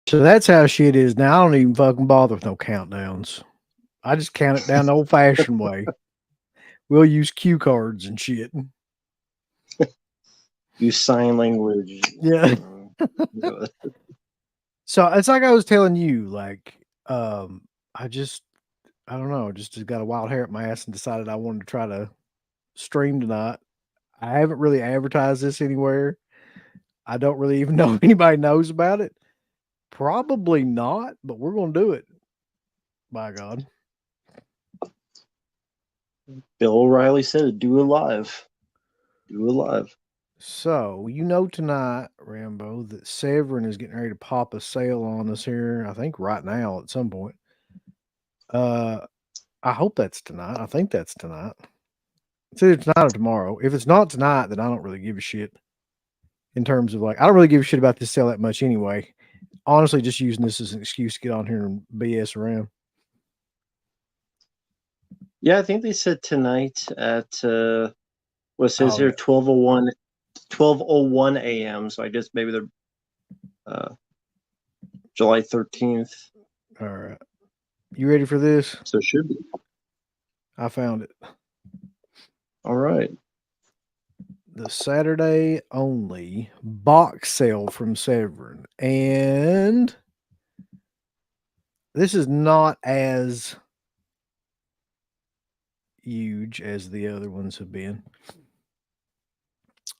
So that's how shit is now. I don't even fucking bother with no countdowns. I just count it down the old fashioned way. We'll use cue cards and shit. Use sign language. Yeah. Uh, So it's like I was telling you, like, I just, I don't know, just got a wild hair at my ass and decided I wanted to try to stream tonight. I haven't really advertised this anywhere. I don't really even know if anybody knows about it. Probably not, but we're going to do it. By God. Bill O'Reilly said, "Do it live. Do it live." So, you know tonight, Rambo, that Severin is getting ready to pop a sale on us here, I think right now at some point. Uh, I hope that's tonight. I think that's tonight. It's either tonight or tomorrow. If it's not tonight, then I don't really give a shit in terms of like, I don't really give a shit about this sale that much anyway. Honestly, just using this as an excuse to get on here and BS around. Yeah, I think they said tonight at what says Oh, here yeah. 12:01 a.m. So I guess maybe they're July 13th. All right. You ready for this? So it should be. I found it. All right. The Saturday only box sale from Severin. And this is not as huge as the other ones have been.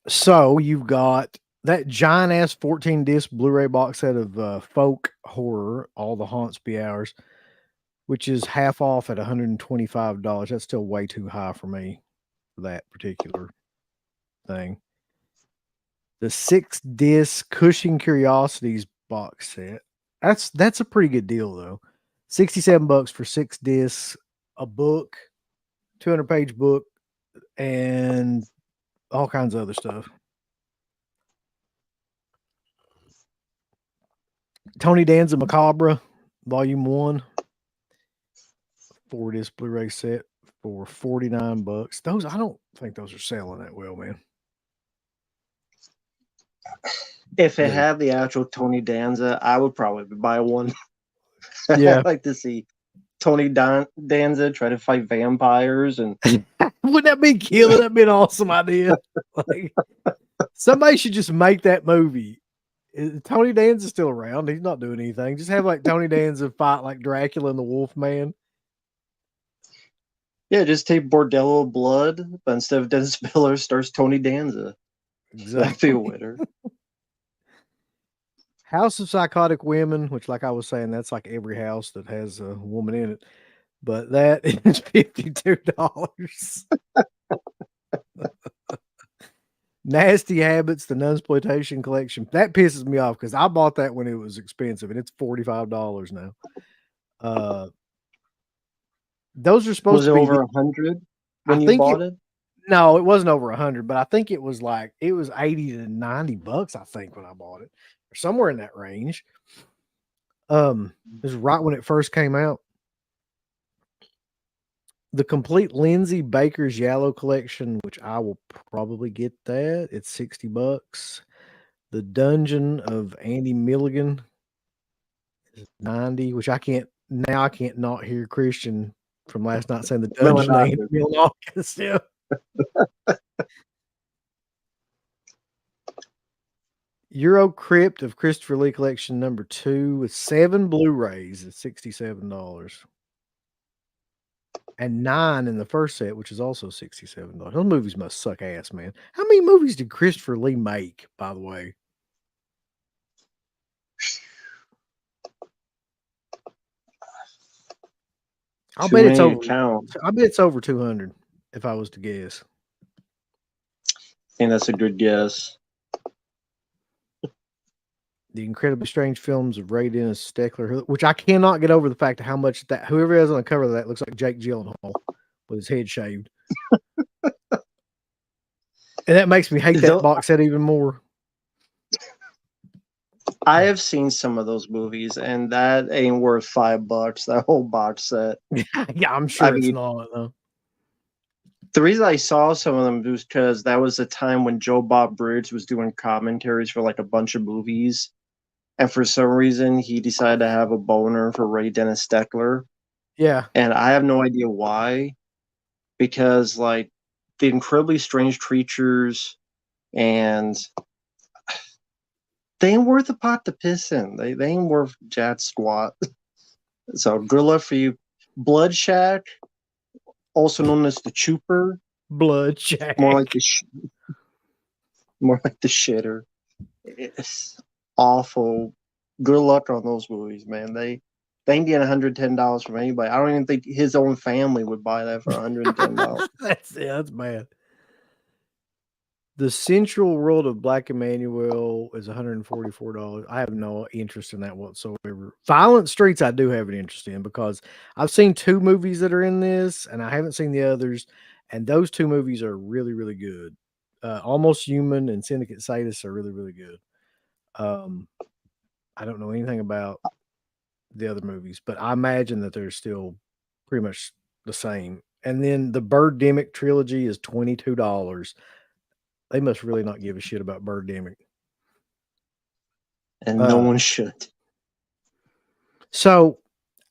So you've got that giant ass 14 disc Blu-ray box set of folk horror, All the Haunts Be Ours, which is half off at $125. That's still way too high for me for that particular thing. The 6 disc Cushing Curiosities box set. That's a pretty good deal though. $67 for 6 discs, a book, 200-page book, and all kinds of other stuff. Tony Danza Macabre, Volume 1, 4 disc Blu-ray set for $49. Those I don't think those are selling that well, man. If it Yeah. had the actual Tony Danza, I would probably buy one. Yeah. I'd like to see Tony Danza try to fight vampires and Wouldn't that be killer? That'd be an awesome idea. Like, somebody should just make that movie. Tony Danza's still around. He's not doing anything. Just have like Tony Danza fight like Dracula and the Wolfman. yeah, just take Bordello Blood, but instead of Dennis Miller, stars Tony Danza. Exactly. That'd be a winner. House of Psychotic Women, which, like I was saying, that's like every house that has a woman in it. But that is $52. Nasty Habits, the Nunsploitation Collection. That pisses me off because I bought that when it was expensive, and it's $45 now. Those are supposed Was to it be. over 100 I when you think bought it? No, it wasn't over 100, but I think it was like it was 80 to $90. I think when I bought it, or somewhere in that range. It was right when it first came out. The complete Lindsay Baker's Yellow collection, which I will probably get that. It's $60. The Dungeon of Andy Milligan is 90, which I can't not hear Christian from last night saying the Dungeon of Andy Milonakis. Yeah. Euro Crypt of Christopher Lee Collection number 2 with 7 Blu-rays at $67. And 9 in the first set, which is also $67. Those movies must suck ass, man. How many movies did Christopher Lee make, by the way? I bet it's over 200 if I was to guess. I think that's a good guess. The Incredibly Strange Films of Ray Dennis Steckler, which I cannot get over the fact of how much that whoever is on the cover of that looks like Jake Gyllenhaal with his head shaved. And that makes me hate that box set even more. I have seen some of those movies, and that ain't worth $5. That whole box set. Yeah, I'm sure it's not. Though. The reason I saw some of them was because that was the time when Joe Bob Briggs was doing commentaries for like a bunch of movies, and for some reason he decided to have a boner for Ray Dennis Steckler, Yeah. and I have no idea why. Because like the incredibly strange creatures and they ain't worth a pot to piss in. They ain't worth jack squat. So good luck for you. Blood Shack, also known as the Chooper, Blood more like Jack. more like the shitter. It's awful. Good luck on those movies, man. They ain't getting $110 from anybody. I don't even think his own family would buy that for $110. That's bad. The Central World of Black Emmanuel is $144. I have no interest in that whatsoever. Violent Streets, I do have an interest in because I've seen 2 movies that are in this, and I haven't seen the others. And those 2 movies are really, really good. Almost Human and Syndicate Sadist are really, really good. Um, I don't know anything about the other movies, but I imagine that they're still pretty much the same. And then the Birdemic trilogy is $22. They must really not give a shit about Birdemic. And no one should. So,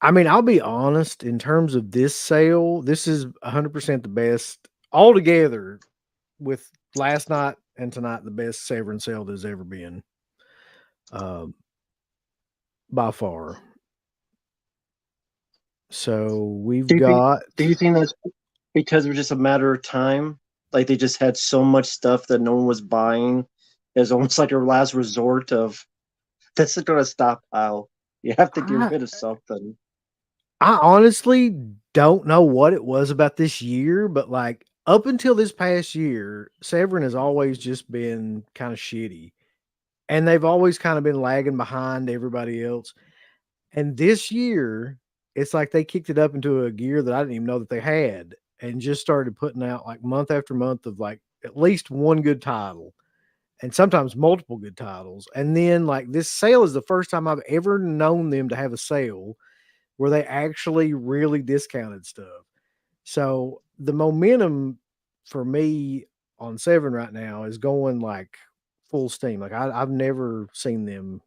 I mean, I'll be honest, in terms of this sale, this is 100% the best altogether with last night and tonight, the best Severin sale there's ever been. Um, by far. So we've Do you think got do you think that's because it was just a matter of time? Like they just had so much stuff that no one was buying. It's almost like a last resort of that's not gonna stockpile. You have to get I rid of something. I honestly don't know what it was about this year, but like up until this past year, Severin has always just been kind of shitty. And they've always kind of been lagging behind everybody else. And this year, it's like they kicked it up into a gear that I didn't even know that they had and just started putting out like month after month of like at least one good title and sometimes multiple good titles. And then like this sale is the first time I've ever known them to have a sale where they actually really discounted stuff. So the momentum for me on Seven right now is going like full steam. Like I've never seen them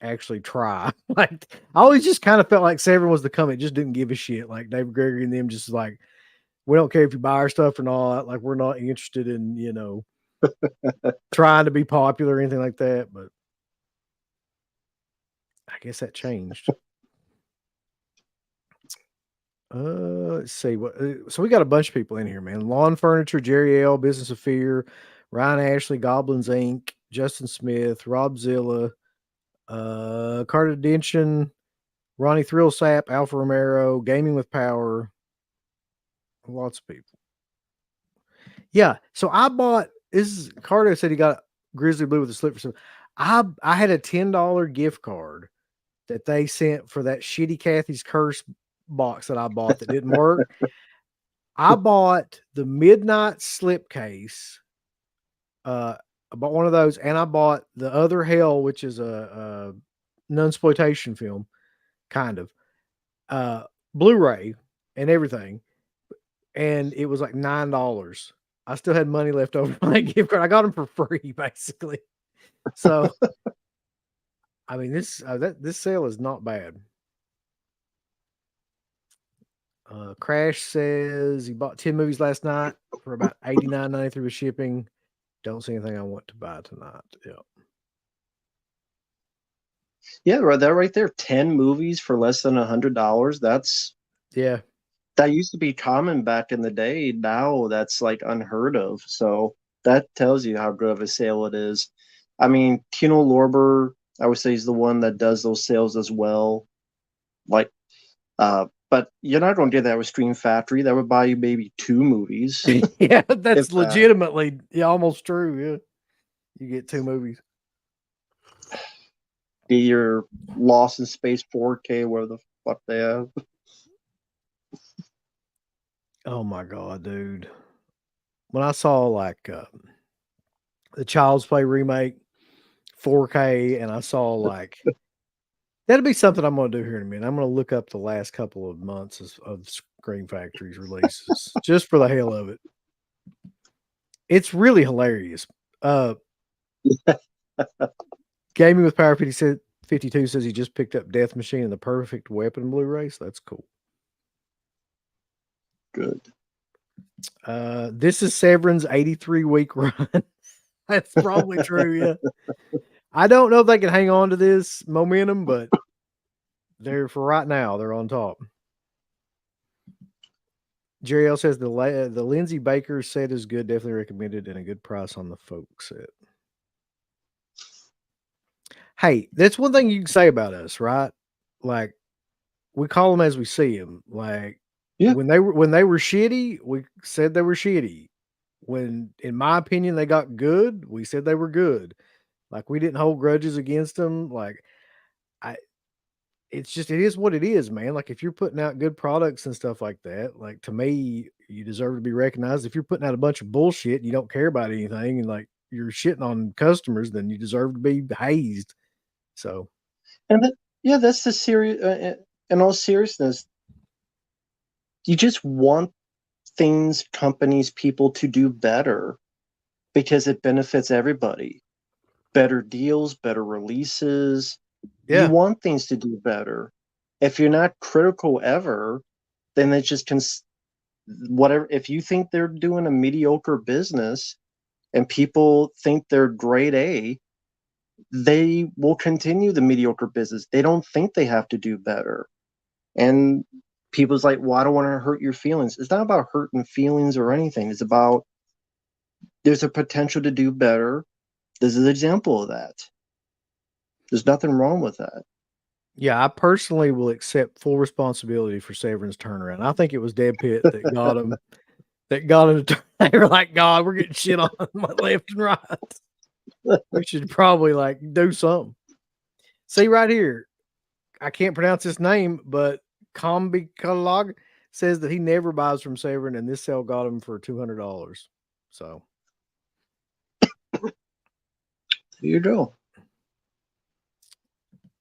actually try. Like I always just kind of felt like Severin was the company, just didn't give a shit. Like David Gregory and them just like, we don't care if you buy our stuff or not. Like we're not interested in, trying to be popular or anything like that. But I guess that changed. Let's see what. So we got a bunch of people in here, man. Lawn Furniture, Jerry L, Business of Fear, Ryan Ashley, Goblins Inc., Justin Smith, Rob Zilla, Carter Dention, Ronnie Thrillsap, Alfa Romero, Gaming with Power, lots of people. Yeah. So I bought this is Carter said he got Grizzly Blue with a slip for some. I had a $10 gift card that they sent for that shitty Kathy's Curse box that I bought that didn't work. I bought the Midnight slipcase. I bought one of those, and I bought the other Hell, which is a nunsploitation film, kind of Blu-ray and everything, and it was like $9. I still had money left over on that gift card. I got them for free, basically. So, I mean, this sale is not bad. Crash says he bought 10 movies last night for about $89.93 with shipping. Don't see anything I want to buy tonight. Yeah. Yeah, right that right there. 10 movies for less than $100. Yeah. That used to be common back in the day. Now that's like unheard of. So that tells you how good of a sale it is. I mean, Kino Lorber, I would say he's the one that does those sales as well. Like, but you're not going to get that with Stream Factory. That would buy you maybe 2 movies, Yeah, if that's that. legitimately almost true. Yeah. You get 2 movies. Be your Lost in Space 4K, where the fuck they have. Oh my god, dude. When I saw like the Child's Play remake 4K and I saw like that'll be something I'm gonna do here in a minute. I'm gonna look up the last couple of months of Screen Factory's releases just for the hell of it. It's really hilarious. Gaming with Power 52 says he just picked up Death Machine and the Perfect Weapon Blu-ray, so that's cool. Good. This is Severin's 83-week run. That's probably true, yeah. I don't know if they can hang on to this momentum, but they're for right now, they're on top. Jerry L says the Lindsay Baker set is good, definitely recommended, and a good price on the folk set. Hey, that's one thing you can say about us, right? Like, we call them as we see them. Like, Yeah. when they were shitty, we said they were shitty. When, in my opinion, they got good, we said they were good. Like, we didn't hold grudges against them. Like, it is what it is, man. Like, if you're putting out good products and stuff like that, like, to me, you deserve to be recognized. If you're putting out a bunch of bullshit and you don't care about anything and like you're shitting on customers, then you deserve to be hazed. So, And that's the serious. In all seriousness, you just want things, companies, people to do better because it benefits everybody. Better deals, better releases. You yeah. want things to do better. If you're not critical ever, then it just whatever. If you think they're doing a mediocre business and people think they're grade A, they will continue the mediocre business. They don't think they have to do better. And people's like, well, I don't want to hurt your feelings. It's not about hurting feelings or anything. It's about there's a potential to do better. This is an example of that. There's nothing wrong with that. Yeah, I personally will accept full responsibility for Severin's turnaround. I think it was Dead Pitt that got him. That got him to they were like, God, we're getting shit on left and right. We should probably like do something. See right here, I can't pronounce his name, but Combi Catalog says that he never buys from Severin, and this sale got him for $200. So Here you go.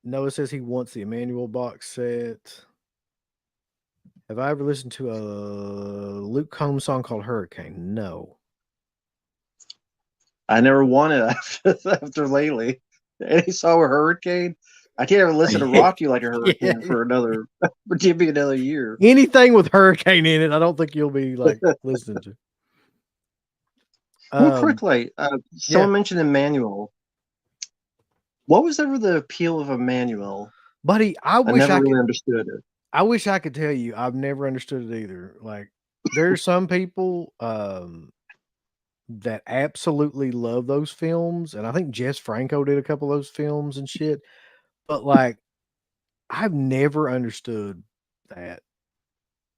Noah says he wants the Emmanuel box set. Have I ever listened to a Luke Combs song called Hurricane? No. I never wanted after lately. Any song with Hurricane? I can't even listen to Rock You Like a Hurricane for give me another year. Anything with hurricane in it, I don't think you'll be like listening to. Real quickly, someone mentioned Emmanuel. What was ever the appeal of Emmanuel? Buddy, I never really understood it. I wish I could tell you. I've never understood it either. Like, there are some people that absolutely love those films, and I think Jess Franco did a couple of those films and shit. But like, I've never understood that.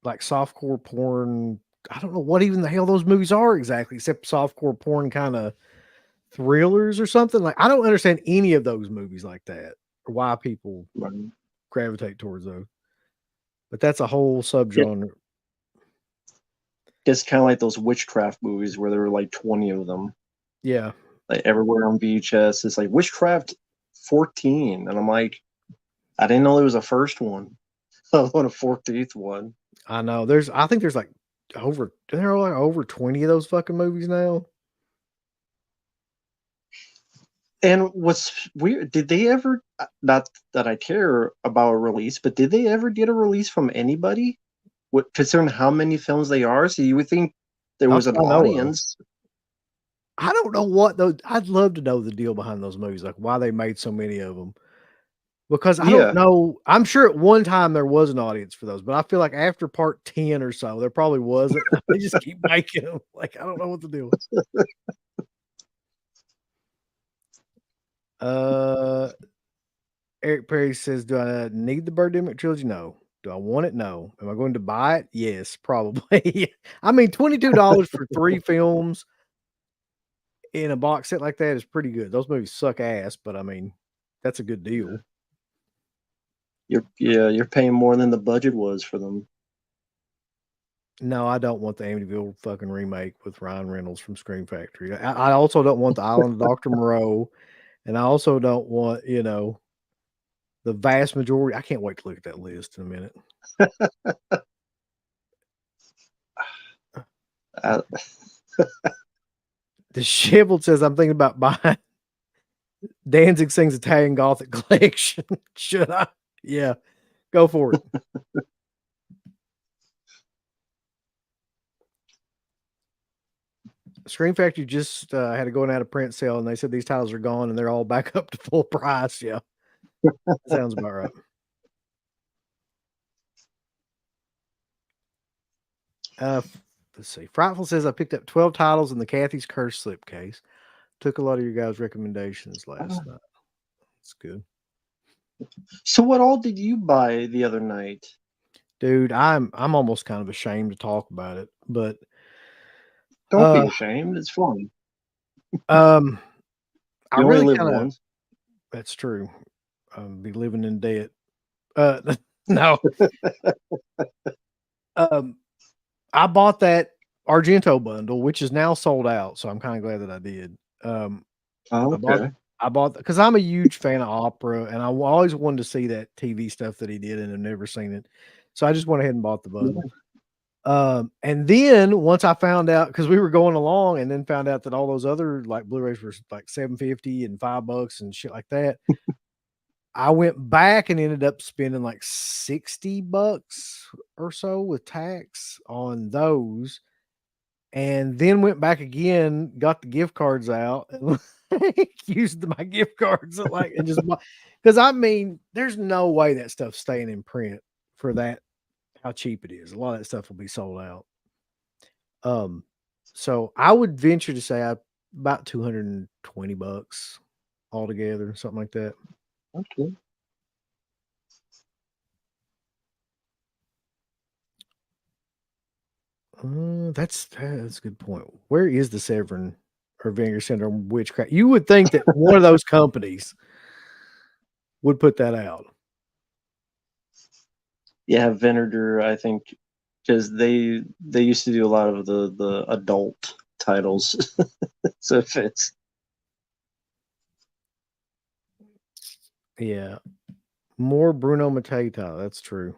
Like softcore porn, I don't know what even the hell those movies are exactly, except softcore porn kind of thrillers or something. Like, I don't understand any of those movies like that, or why people gravitate towards those. But that's a whole subgenre. It's kind of like those witchcraft movies where there were like 20 of them. Yeah. Like everywhere on VHS. It's like Witchcraft 14. And I'm like, I didn't know there was a first one. I want a 14th one. I know. I think there's like over 20 of those fucking movies now. And what's weird, did they ever, not that I care about a release, but did they ever get a release from anybody? Considering how many films they are? So you would think there was an audience. I don't know what those, I'd love to know the deal behind those movies, like why they made so many of them. Because I don't know. I'm sure at one time there was an audience for those, but I feel like after part 10 or so, there probably wasn't. They just keep making them. Like, I don't know what to do. Eric Perry says, do I need the Birdemic trilogy? No. Do I want it? No. Am I going to buy it? Yes, probably. I mean, $22 for 3 films in a box set like that is pretty good. Those movies suck ass, but I mean, that's a good deal. You're paying more than the budget was for them. No, I don't want the Amityville fucking remake with Ryan Reynolds from Scream Factory. I also don't want the Island of Dr. Moreau, and I also don't want, the vast majority. I can't wait to look at that list in a minute. Disheveled says, I'm thinking about buying Danzig sings Italian Gothic collection. Should I? Yeah, go for it. Scream Factory just had a going out of print sale, and they said these titles are gone, and they're all back up to full price. Yeah, that sounds about right. Let's see. Frightful says I picked up 12 titles in the Kathy's Curse slipcase. Took a lot of your guys' recommendations last night. That's good. So what all did you buy the other night? Dude, I'm almost kind of ashamed to talk about it, but Don't be uh ashamed. It's fun. um I You only really live kind of once. that's true. Be living in debt. Uh no. Um I bought that Argento bundle, which is now sold out, so I'm kind of glad that I did. Um Oh, I bought okay. I bought because I'm a huge fan of opera, and always wanted to see that TV stuff that he did, and I've never seen it. So I just went ahead and bought the bundle. Yeah. And then once I found out, because we were going along, and then found out that all those other like Blu-rays were like 750 and $5 and shit like that. I went back and ended up spending like $60 or so with tax on those, and then went back again, got the gift cards out, and used my gift cards like and just because I mean, there's no way that stuff's staying in print for that how cheap it is. A lot of that stuff will be sold out. Um, so I would venture to say I about $220 altogether, something like that. Okay. That's a good point. Where is the Severin or Vinegar Syndrome witchcraft? You would think that one of those companies would put that out. Yeah, Vinegar, I think, because they used to do a lot of the adult titles, so it fits. Yeah, more Bruno Mattei. That's true.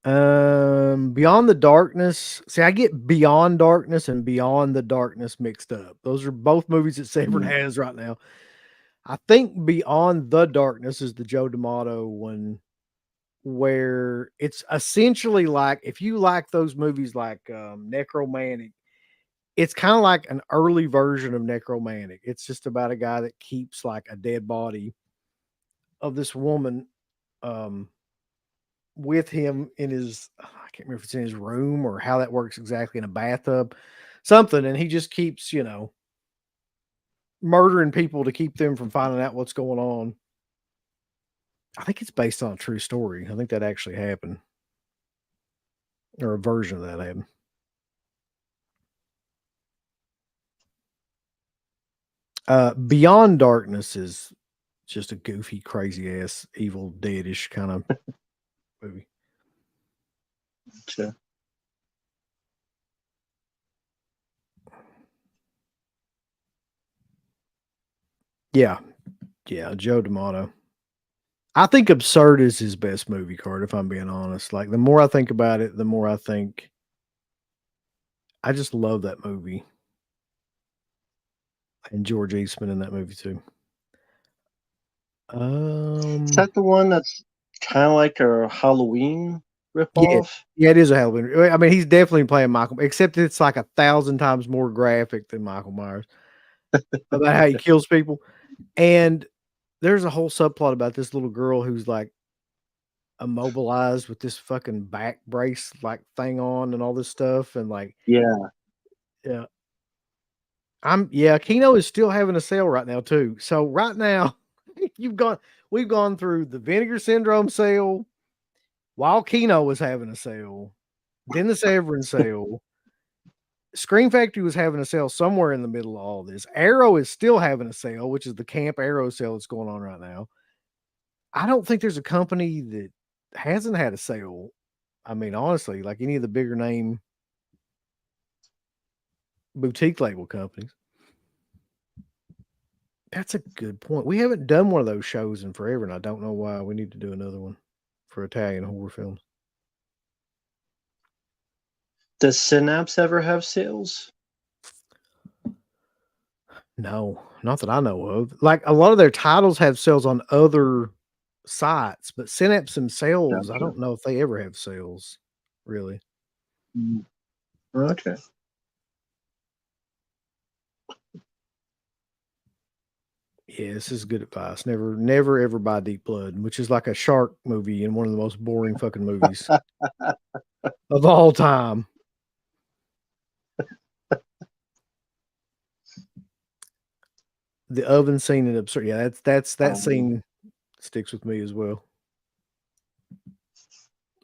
Beyond the Darkness. See, I get Beyond Darkness and Beyond the Darkness mixed up. Those are both movies that Severin Mm. has right now. I think Beyond the Darkness is the Joe D'Amato one, where it's essentially like if you like those movies like Necromantic, it's kind of like an early version of Necromantic. It's just about a guy that keeps like a dead body of this woman um with him in his I can't remember if it's in his room or how that works exactly in a bathtub, something, and he just keeps, murdering people to keep them from finding out what's going on. I think it's based on a true story. I think that actually happened, or a version of that happened. Beyond Darkness is just a goofy, crazy ass, evil, deadish kind of movie. Sure. Yeah, yeah, Joe D'Amato. I think Absurd is his best movie card, if I'm being honest. Like the more I think about it, the more I think I just love that movie. And George Eastman in that movie too. Is Um, that the one that's kind of like a Halloween yeah, ripoff? yeah, it is a Halloween. I mean, he's definitely playing Michael, except it's like 1,000 times more graphic than Michael Myers about how he kills people. And there's a whole subplot about this little girl who's like immobilized with this fucking back brace like thing on and all this stuff. And like, Yeah. yeah, Kino is still having a sale right now too. So right now, you've gone, we've gone through the Vinegar Syndrome sale while Kino was having a sale, then the Severin sale. Scream Factory was having a sale somewhere in the middle of all this. Arrow is still having a sale, which is the Camp Arrow sale that's going on right now. I don't think there's a company that hasn't had a sale. I mean, honestly, like any of the bigger name boutique label companies. That's a good point. We haven't done one of those shows in forever, and I don't know why. We need to do another one for Italian horror films. Does Synapse ever have sales? No, not that I know of. Like a lot of their titles have sales on other sites, but Synapse themselves, I Gotcha. don't know if they ever have sales, really. Mm. Okay. Yeah, this is good advice. Never ever buy Deep Blood, which is like a shark movie and one of the most boring fucking movies of all time. The oven scene and absurd. Yeah, that Um, scene sticks with me as well.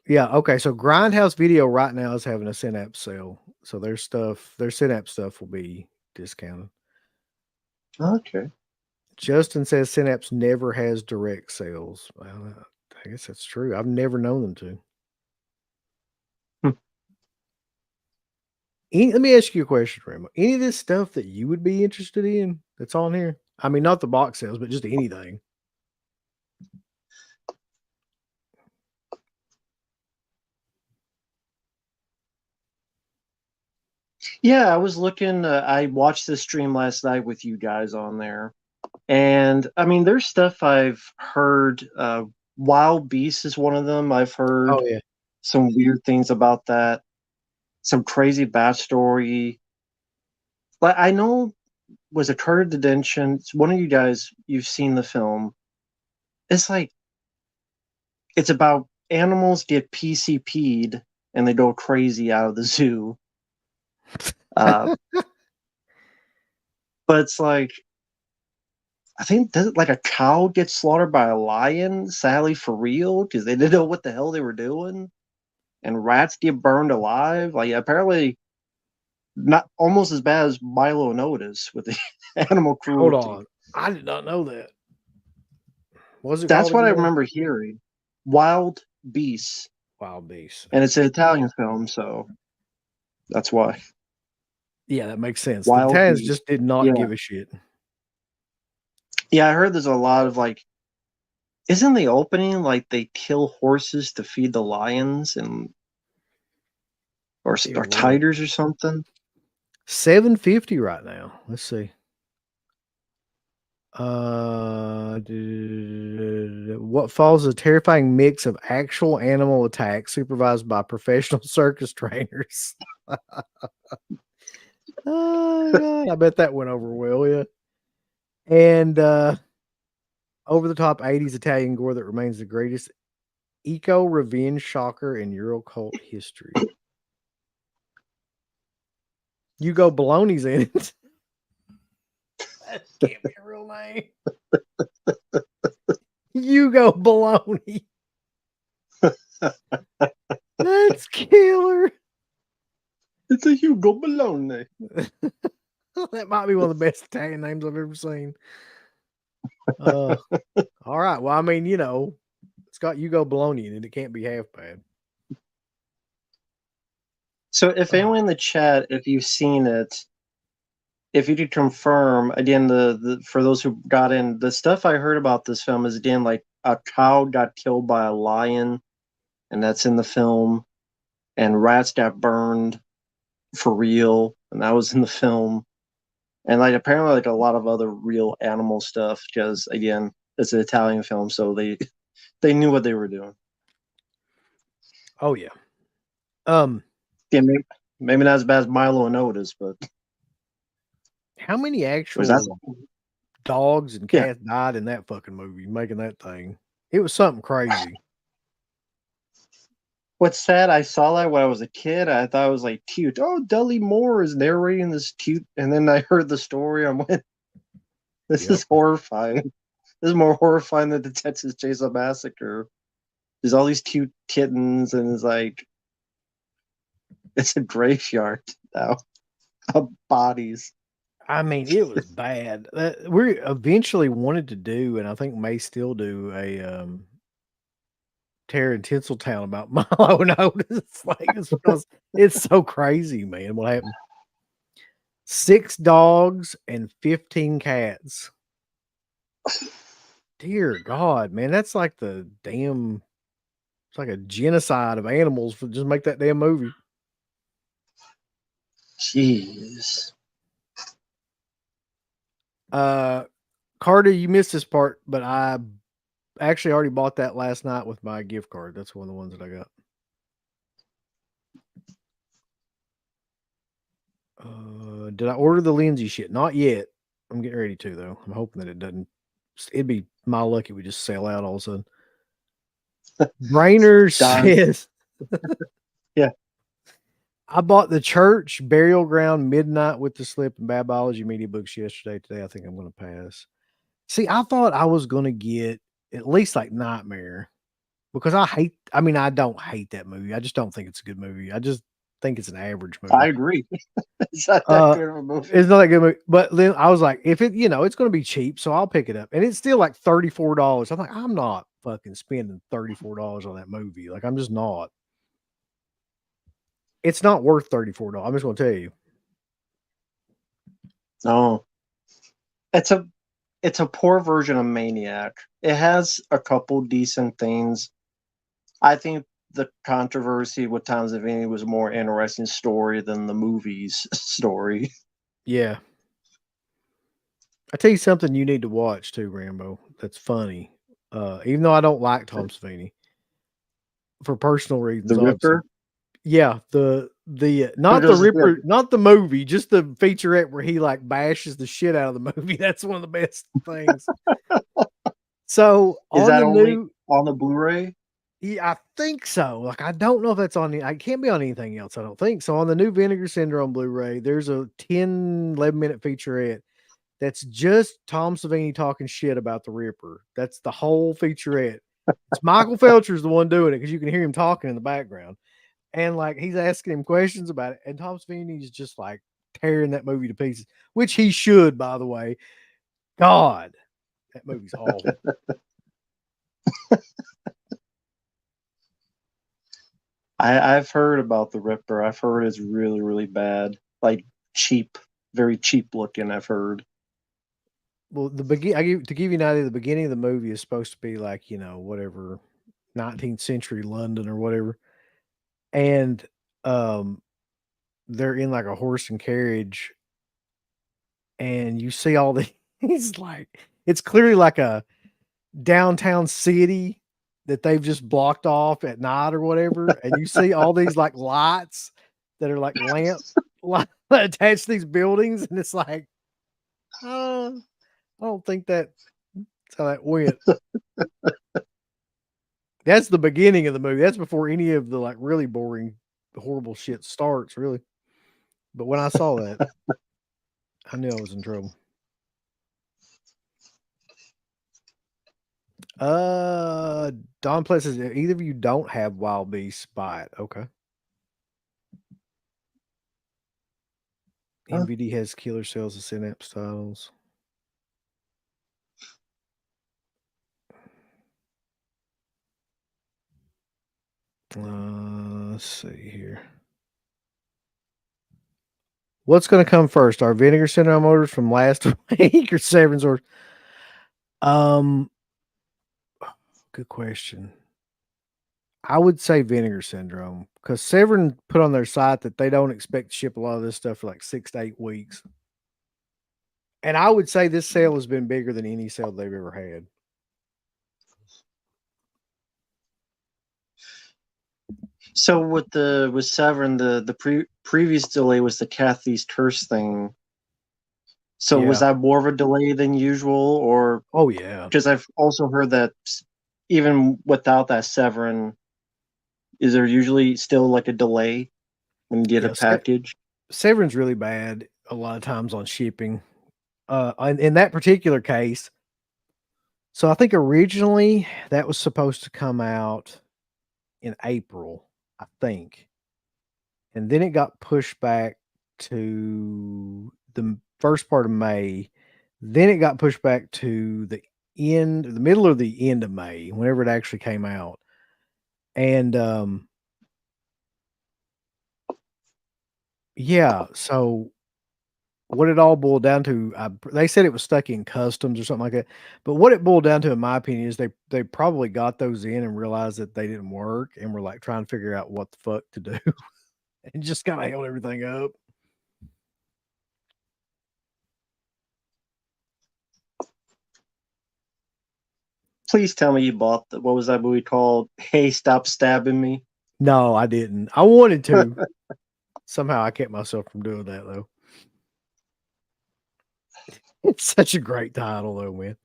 Yeah, okay. So Grindhouse Video right now is having a Synapse sale. So their Synapse stuff will be discounted. okay. Justin says Synapse never has direct sales. Well, I guess that's true. I've never known them to. Hmm. Let me ask you a question, Remo. Any of this stuff that you would be interested in that's on here? I mean, not the box sales, but just anything. Yeah, I was looking. I watched this stream last night with you guys on there, and I mean, there's stuff I've heard. Wild Beast is one of them. I've Oh heard yeah. some weird things about that. Some crazy backstory. Like I know was a Carter Detention. It's one of you guys. You've seen the film. It's like it's about animals get PCP'd and they go crazy out of the zoo. Uh, but it's like I think like a cow gets slaughtered by a lion, sadly for real, because they didn't know what the hell they were doing. And rats get burned alive. Like apparently not almost as bad as Milo and Otis with the animal Hold cruelty. on. I did not know that. What was it That's called what I again? remember hearing. Wild Beasts. Wild Beast. And it's an Italian film, so that's why. Yeah, that makes sense. The Wild Italians Beast. just did not Yeah. give a shit. Yeah, I heard there's a lot of like isn't the opening like they kill horses to feed the lions and Dear or Lord. tigers or something? 750 right now. Let's see. What follows a terrifying mix of actual animal attacks supervised by professional circus trainers. Oh god, I bet that went over well, yeah. And over the top 80s Italian gore that remains the greatest eco revenge shocker in Euro cult history. Hugo Baloney's in it. That can't be a real name. Hugo Baloney. That's killer. It's a Hugo Baloney. That might be one of the best Italian names I've ever seen. All right. Well, I mean, it's got Hugo Baloney in it. It can't be half bad. So if anyone in the chat, if you've seen it, if you could confirm again, the for those who got in, the stuff I heard about this film is again like a cow got killed by a lion, and that's in the film, and rats got burned for real, and that was in the film, and like apparently like a lot of other real animal stuff because again, it's an Italian film, so they knew what they were doing. Oh yeah. Um, Yeah, maybe not as bad as Milo and Otis, but how many was that? actual dogs and Yeah. cats died in that fucking movie making that thing? It was something crazy. What's sad, I saw that when I was a kid. I thought it was like cute. Oh, Dudley Moore is narrating this cute, and then I heard the story. I went, "This Yep. is horrifying. This is more horrifying than the Texas Chainsaw Massacre." There's all these cute kittens, and it's like it's a graveyard now of bodies. I mean, it was bad. We eventually wanted to do, and I think may still do a Terror in Tinseltown about Milo and Otis. Like it's because it's so crazy, man. What happened? 6 dogs and 15 cats. Dear God, man, that's like the damn. It's like a genocide of animals for just make that damn movie. Jeez. Uh, Carter, you missed this part, but I actually already bought that last night with my gift card. That's one of the ones that I got. Did I order the Lindsay shit? Not yet. I'm getting ready to though. I'm hoping that it doesn't. It'd be my luck if we just sell out all of a sudden. Brainer Don, says, yeah, I bought the Church Burial Ground Midnight with the Slip and Bad Biology media books yesterday. Today, I think I'm going to pass. See, I thought I was going to get at least like Nightmare because I mean, I don't hate that movie. I just don't think it's a good movie. I just think it's an average I movie. agree. It's not that Uh, good of a movie. it's not that good movie. But then I was like, if it, it's going to be cheap, so I'll pick it up. And it's still like $34. I'm like, I'm not fucking spending $34 on that movie. Like, I'm just not. It's not worth $34. I'm just going to tell you. No, it's a poor version of Maniac. It has a couple decent things. I think the controversy with Tom Savini was a more interesting story than the movie's story. Yeah. I tell you something you need to watch too, Rambo. That's funny. Even though I don't like Tom Savini for personal The reasons, obviously. Ripper, Yeah, the not the because yeah, Ripper, not the movie, just the featurette where he like bashes the shit out of the movie. That's one of the best things. So is on that the only new, on the Blu-ray? yeah, I think so. Like I don't know if that's on. I can't be on anything else. I don't think so. On the new Vinegar Syndrome Blu-ray, there's a 11 minute featurette that's just Tom Savini talking shit about the Ripper. That's the whole featurette. It's Michael Felcher's the one doing it because you can hear him talking in the background. And like he's asking him questions about it. And Tom Savini's just like tearing that movie to pieces, which he should, by the way. God, that movie's awful. I've heard about the Ripper. I've heard it's really, really bad. Like cheap, very cheap looking, I've heard. Well, to give you an idea, the beginning of the movie is supposed to be like, whatever 19th century London or whatever. And um they're in like a horse and carriage and you see all the he's like it's clearly like a downtown city that they've just blocked off at night or whatever, and you see all these like lights that are like light attached to these buildings, and it's like, I don't think that's how that went. That's the beginning of the movie. That's before any of the like really boring, horrible shit starts, really. But when I saw that, I knew I was in trouble. Uh, Don Pless says either of you don't have Wild Beasts, buy it. Okay. Huh? MVD has killer sales of Synapse titles. Let's see here. What's going to come first? Our Vinegar Syndrome orders from last week or Severin's orders? Um, good question. I would say Vinegar Syndrome because Severin put on their site that they don't expect to ship a lot of this stuff for like 6 to 8 weeks. And I would say this sale has been bigger than any sale they've ever had. So with Severin, the previous delay was the Kathy's curse thing. So was Yeah. that more of a delay than usual, or Oh yeah. because I've also heard that even without that Severin, is there usually still like a delay when you get a Yeah. package? Severin's really bad a lot of times on shipping. In that particular case, so I think originally that was supposed to come out in April, I think. And then it got pushed back to the first part of May. Then it got pushed back to the middle or the end of May, whenever it actually came out. And yeah, so what it all boiled down to, they said it was stuck in customs or something like that. But what it boiled down to, in my opinion, is they probably got those in and realized that they didn't work and were like trying to figure out what the fuck to do and just kind of held everything up. Please tell me you bought what was that movie called? Hey, Stop Stabbing Me. No, I didn't. I wanted to. Somehow I kept myself from doing that though. It's such a great title though, man.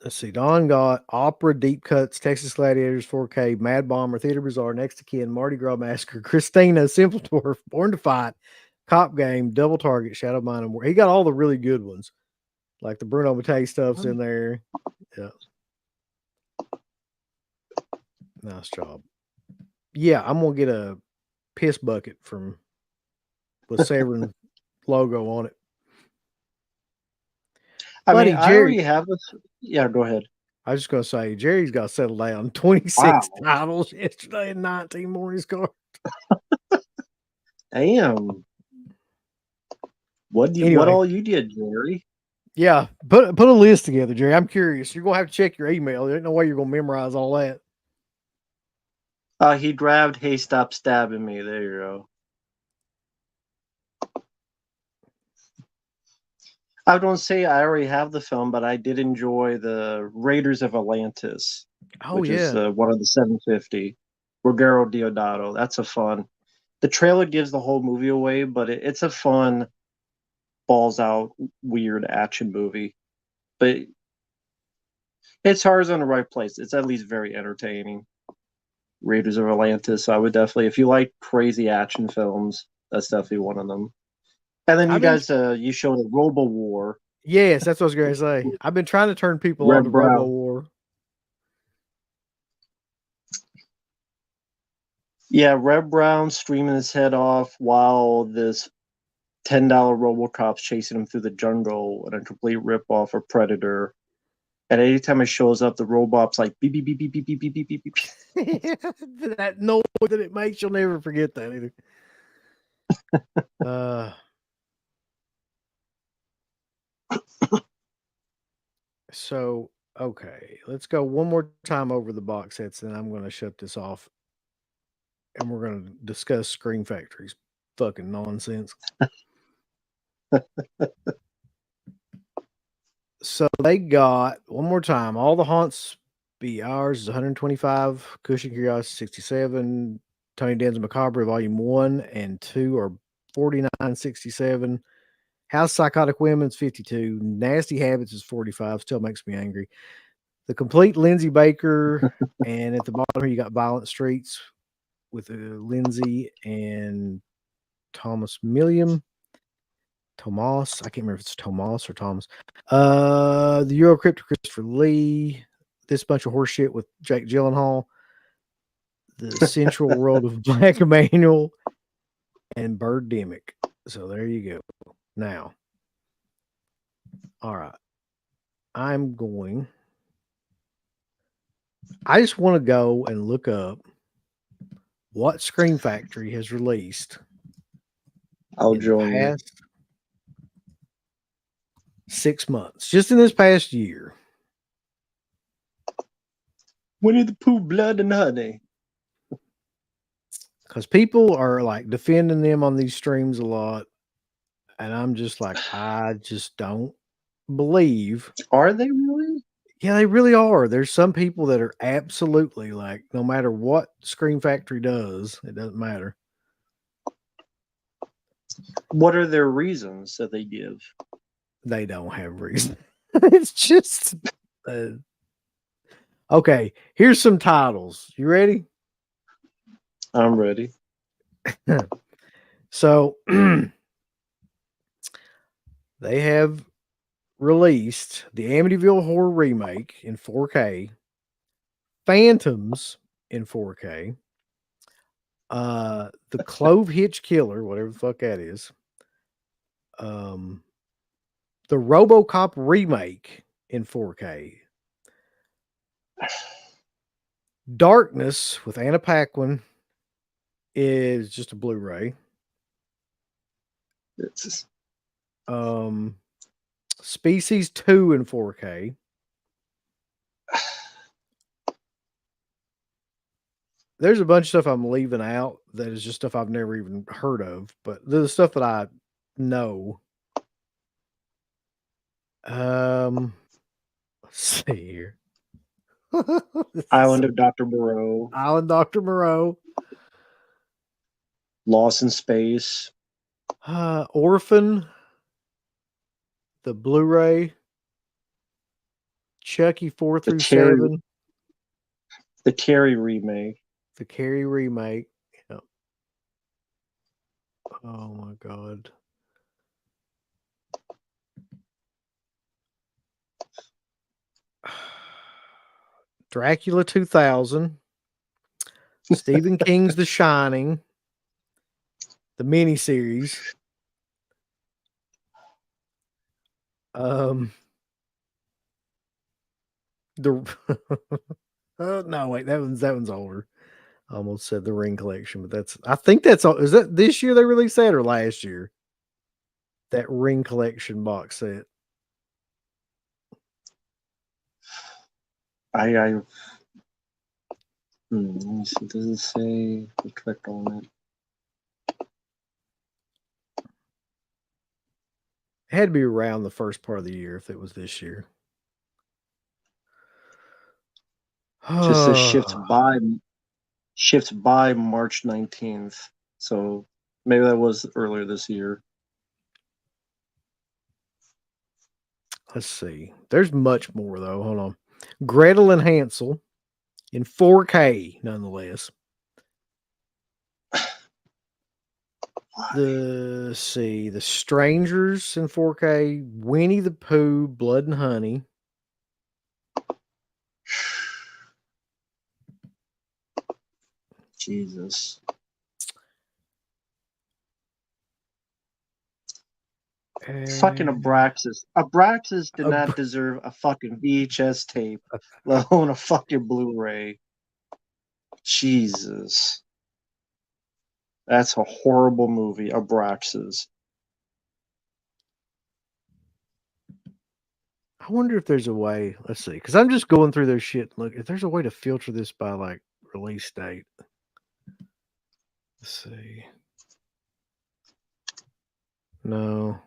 Let's see. Don got Opera, Deep Cuts, Texas Gladiators 4K, Mad Bomber, Theater Bazaar, Next to Kin, Mardi Gras Massacre, Christina, Simple Dwarf, Born to Fight, Cop Game, Double Target, Shadow Mine, and more. He got all the really good ones. Like the Bruno Mattei stuff's in there. Yeah. Nice job. Yeah, I'm gonna get a piss bucket from with Severin logo on it. I mean, Buddy I Jerry, already have this. Yeah, go ahead. I was just gonna say Jerry's got to settle down. 26 Wow. titles yesterday and 19 more in his car. Damn. What Anyway, all you did, Jerry? yeah, put a list together, Jerry. I'm curious. You're gonna have to check your email. There's no way you're gonna memorize all that. He grabbed Hey, Stop Stabbing Me. There you go. I don't say I already have the film, but I did enjoy the Raiders of Atlantis, Oh which is yeah. one of the 750. Ruggero Deodato. That's a fun. The trailer gives the whole movie away, but it's a fun, balls out, weird action movie. But it's hard on the right place. It's at least very entertaining. Raiders of Atlantis. I would definitely, if you like crazy action films, that's definitely one of them. And then you I've been guys, you showed a Robo War. yes, that's what I was gonna say. I've been trying to turn people on to Red Robo Brown. War. Yeah, Red Brown streaming his head off while this $10 Robocop's chasing him through the jungle and a complete ripoff of Predator. And anytime it shows up, the robot's like beep beep beep beep beep beep beep beep beep. That noise that it makes, you'll never forget that either. Uh so okay, let's go one more time over the box sets, then I'm gonna shut this off and we're gonna discuss Screen Factory's fucking nonsense. So they got one more time. All the haunts be ours is 125. Cushing Curiosity 67. Tony Danza Macabre Volume 1 and 2 are 49.67. House Psychotic Women's 52. Nasty Habits is 45. Still makes me angry. The Complete Lindsay Baker, and at the bottom here you got Violent Streets with Lindsay and Thomas Milliam. Tomas. I can't remember if it's Tomas or Thomas. The Eurocrypt Christopher Lee. This bunch of horseshit with Jake Gyllenhaal. The Central World of Black Emanuel and Birdemic. So there you go. Now, all right. I'm going. I just want to go and look up what Scream Factory has released I'll in the join you. past 6 months, just in this past year. Winnie the Pooh, Blood and Honey. Because people are like defending them on these streams a lot. And I'm just like, I just don't believe. Are they really? Yeah, they really are. There's some people that are absolutely like, no matter what Scream Factory does, it doesn't matter. What are their reasons that they give? They don't have reason. It's just okay. Here's some titles. You ready? I'm ready. So they have released the Amityville Horror remake in 4K, Phantoms in 4K, the Clove Hitch Killer, whatever the fuck that is, the RoboCop remake in 4K, Darkness with Anna Paquin is just a Blu-ray. It's just, Species 2 in 4K. There's a bunch of stuff I'm leaving out that is just stuff I've never even heard of, but the stuff that I know. Let's see here. Island of Dr. Moreau, Island Dr. Moreau. Lost in Space, Orphan. The Blu-ray. Chucky 4 the through Terry 7. the Terry remake. The Carrie remake. Yep. Oh my god. Dracula 2000. Stephen King's The Shining. The miniseries. The no, wait, that one's older. I almost said the Ring Collection, but I think that's all. Is that this year they released that or last year? That Ring Collection box set. Let me see. Does it say? Click on it. It had to be around the first part of the year if it was this year. Just says shifts by March 19th. So maybe that was earlier this year. Let's see. There's much more though. Hold on. Gretel and Hansel in 4K, nonetheless. The Strangers in 4K, Winnie the Pooh, Blood and Honey. Jesus. Fucking Abraxas. Abraxas did not deserve a fucking VHS tape, let alone a fucking Blu-ray. Jesus. That's a horrible movie, Abraxas. I wonder if there's a way. Let's see, because I'm just going through their shit. Look, if there's a way to filter this by like release date. Let's see. No.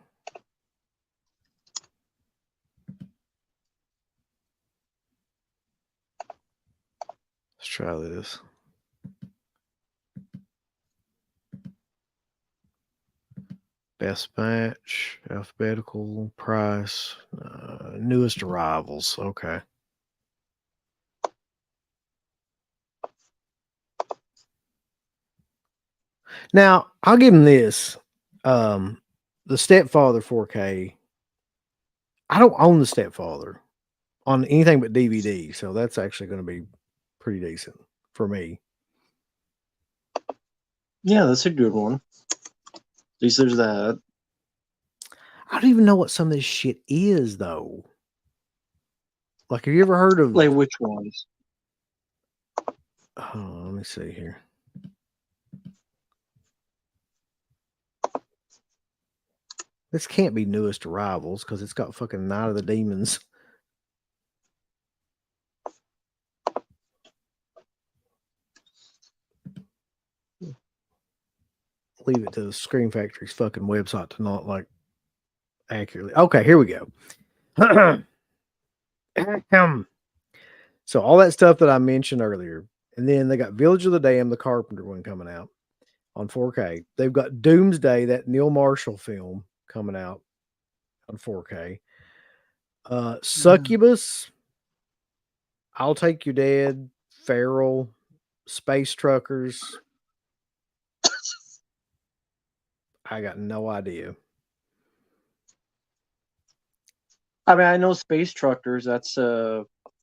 Let's try this. Best match, alphabetical, price, newest arrivals. Okay. Now, I'll give him this. The Stepfather 4K. I don't own the Stepfather on anything but DVD, so that's actually going to be pretty decent for me. Yeah, that's a good one. At least there's that. I don't even know what some of this shit is, though. Like, have you ever heard of... Like, which ones? Oh, let me see here. This can't be newest arrivals because it's got fucking Night of the Demons. Leave it to the Scream Factory's fucking website to not like accurately. Okay, here we go. So all that stuff that I mentioned earlier, and then they got Village of the Damned, the Carpenter one coming out on 4K. They've got Doomsday, that Neil Marshall film coming out on 4K. Succubus, I'll Take Your Dead, Feral, Space Truckers. I got no idea. I mean, I know Space Truckers. That's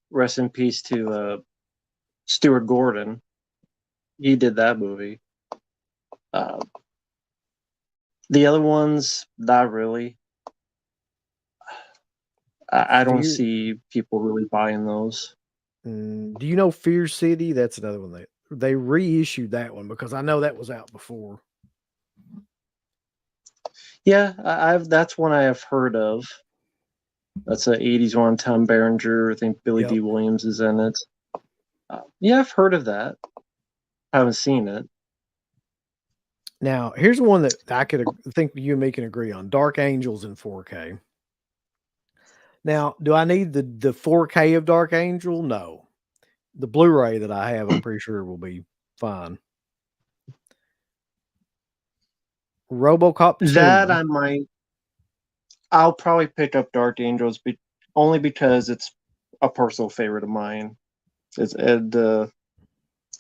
rest in peace to Stuart Gordon. He did that movie. The other ones, not really. I don't see people really buying those. Do you know Fear City? That's another one that they reissued that one because I know that was out before. Yeah, that's one I have heard of. That's an 80s one. Tom Berenger. I think Billy D. Williams is in it. Yeah, I've heard of that. I haven't seen it. Now, here's one that I think you and me can agree on. Dark Angels in 4K. Now, do I need the 4K of Dark Angel? No. The Blu-ray that I have, I'm pretty sure will be fine. RoboCop That 2. I might. I'll probably pick up Dark Angels, only because it's a personal favorite of mine. It's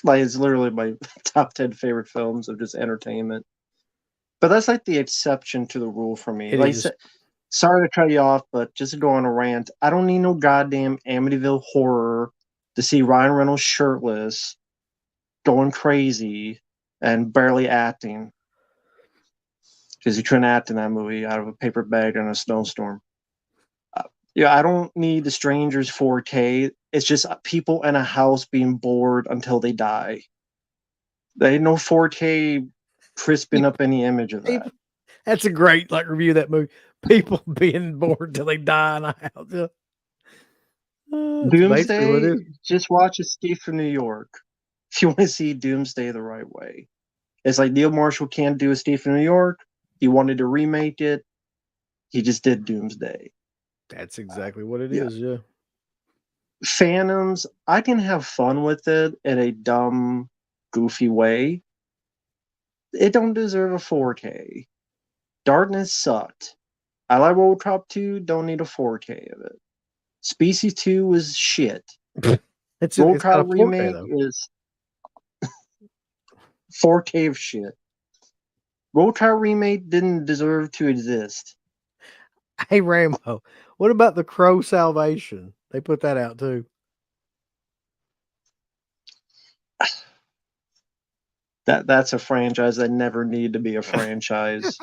literally my top 10 favorite films of just entertainment. But that's like the exception to the rule for me. It Like I is. said, sorry to cut you off, but just to go on a rant, I don't need no goddamn Amityville horror to see Ryan Reynolds shirtless, going crazy, and barely acting because he couldn't act in that movie out of a paper bag in a snowstorm. Yeah, I don't need The Strangers 4K. It's just people in a house being bored until they die. They ain't no 4K crisping up any image of that. People, that's a great review of that movie. People being bored till they die in a house. Yeah. That's basically what it Doomsday, is. just watch Escape from New York if you want to see Doomsday the right way. It's like Neil Marshall can't do Escape from New York. He wanted to remake it. He just did Doomsday. That's exactly what it Yeah. is. Yeah. Phantoms, I can have fun with it in a dumb, goofy way. It don't deserve a 4K. Darkness sucked. I like World Cup 2, don't need a 4K of it. Species 2 was shit. It's World got a Cup 4K remake though. is 4K of shit. World Cup remake didn't deserve to exist. Hey Rambo, what about the Crow Salvation? They put that out too. That's a franchise that never need to be a franchise.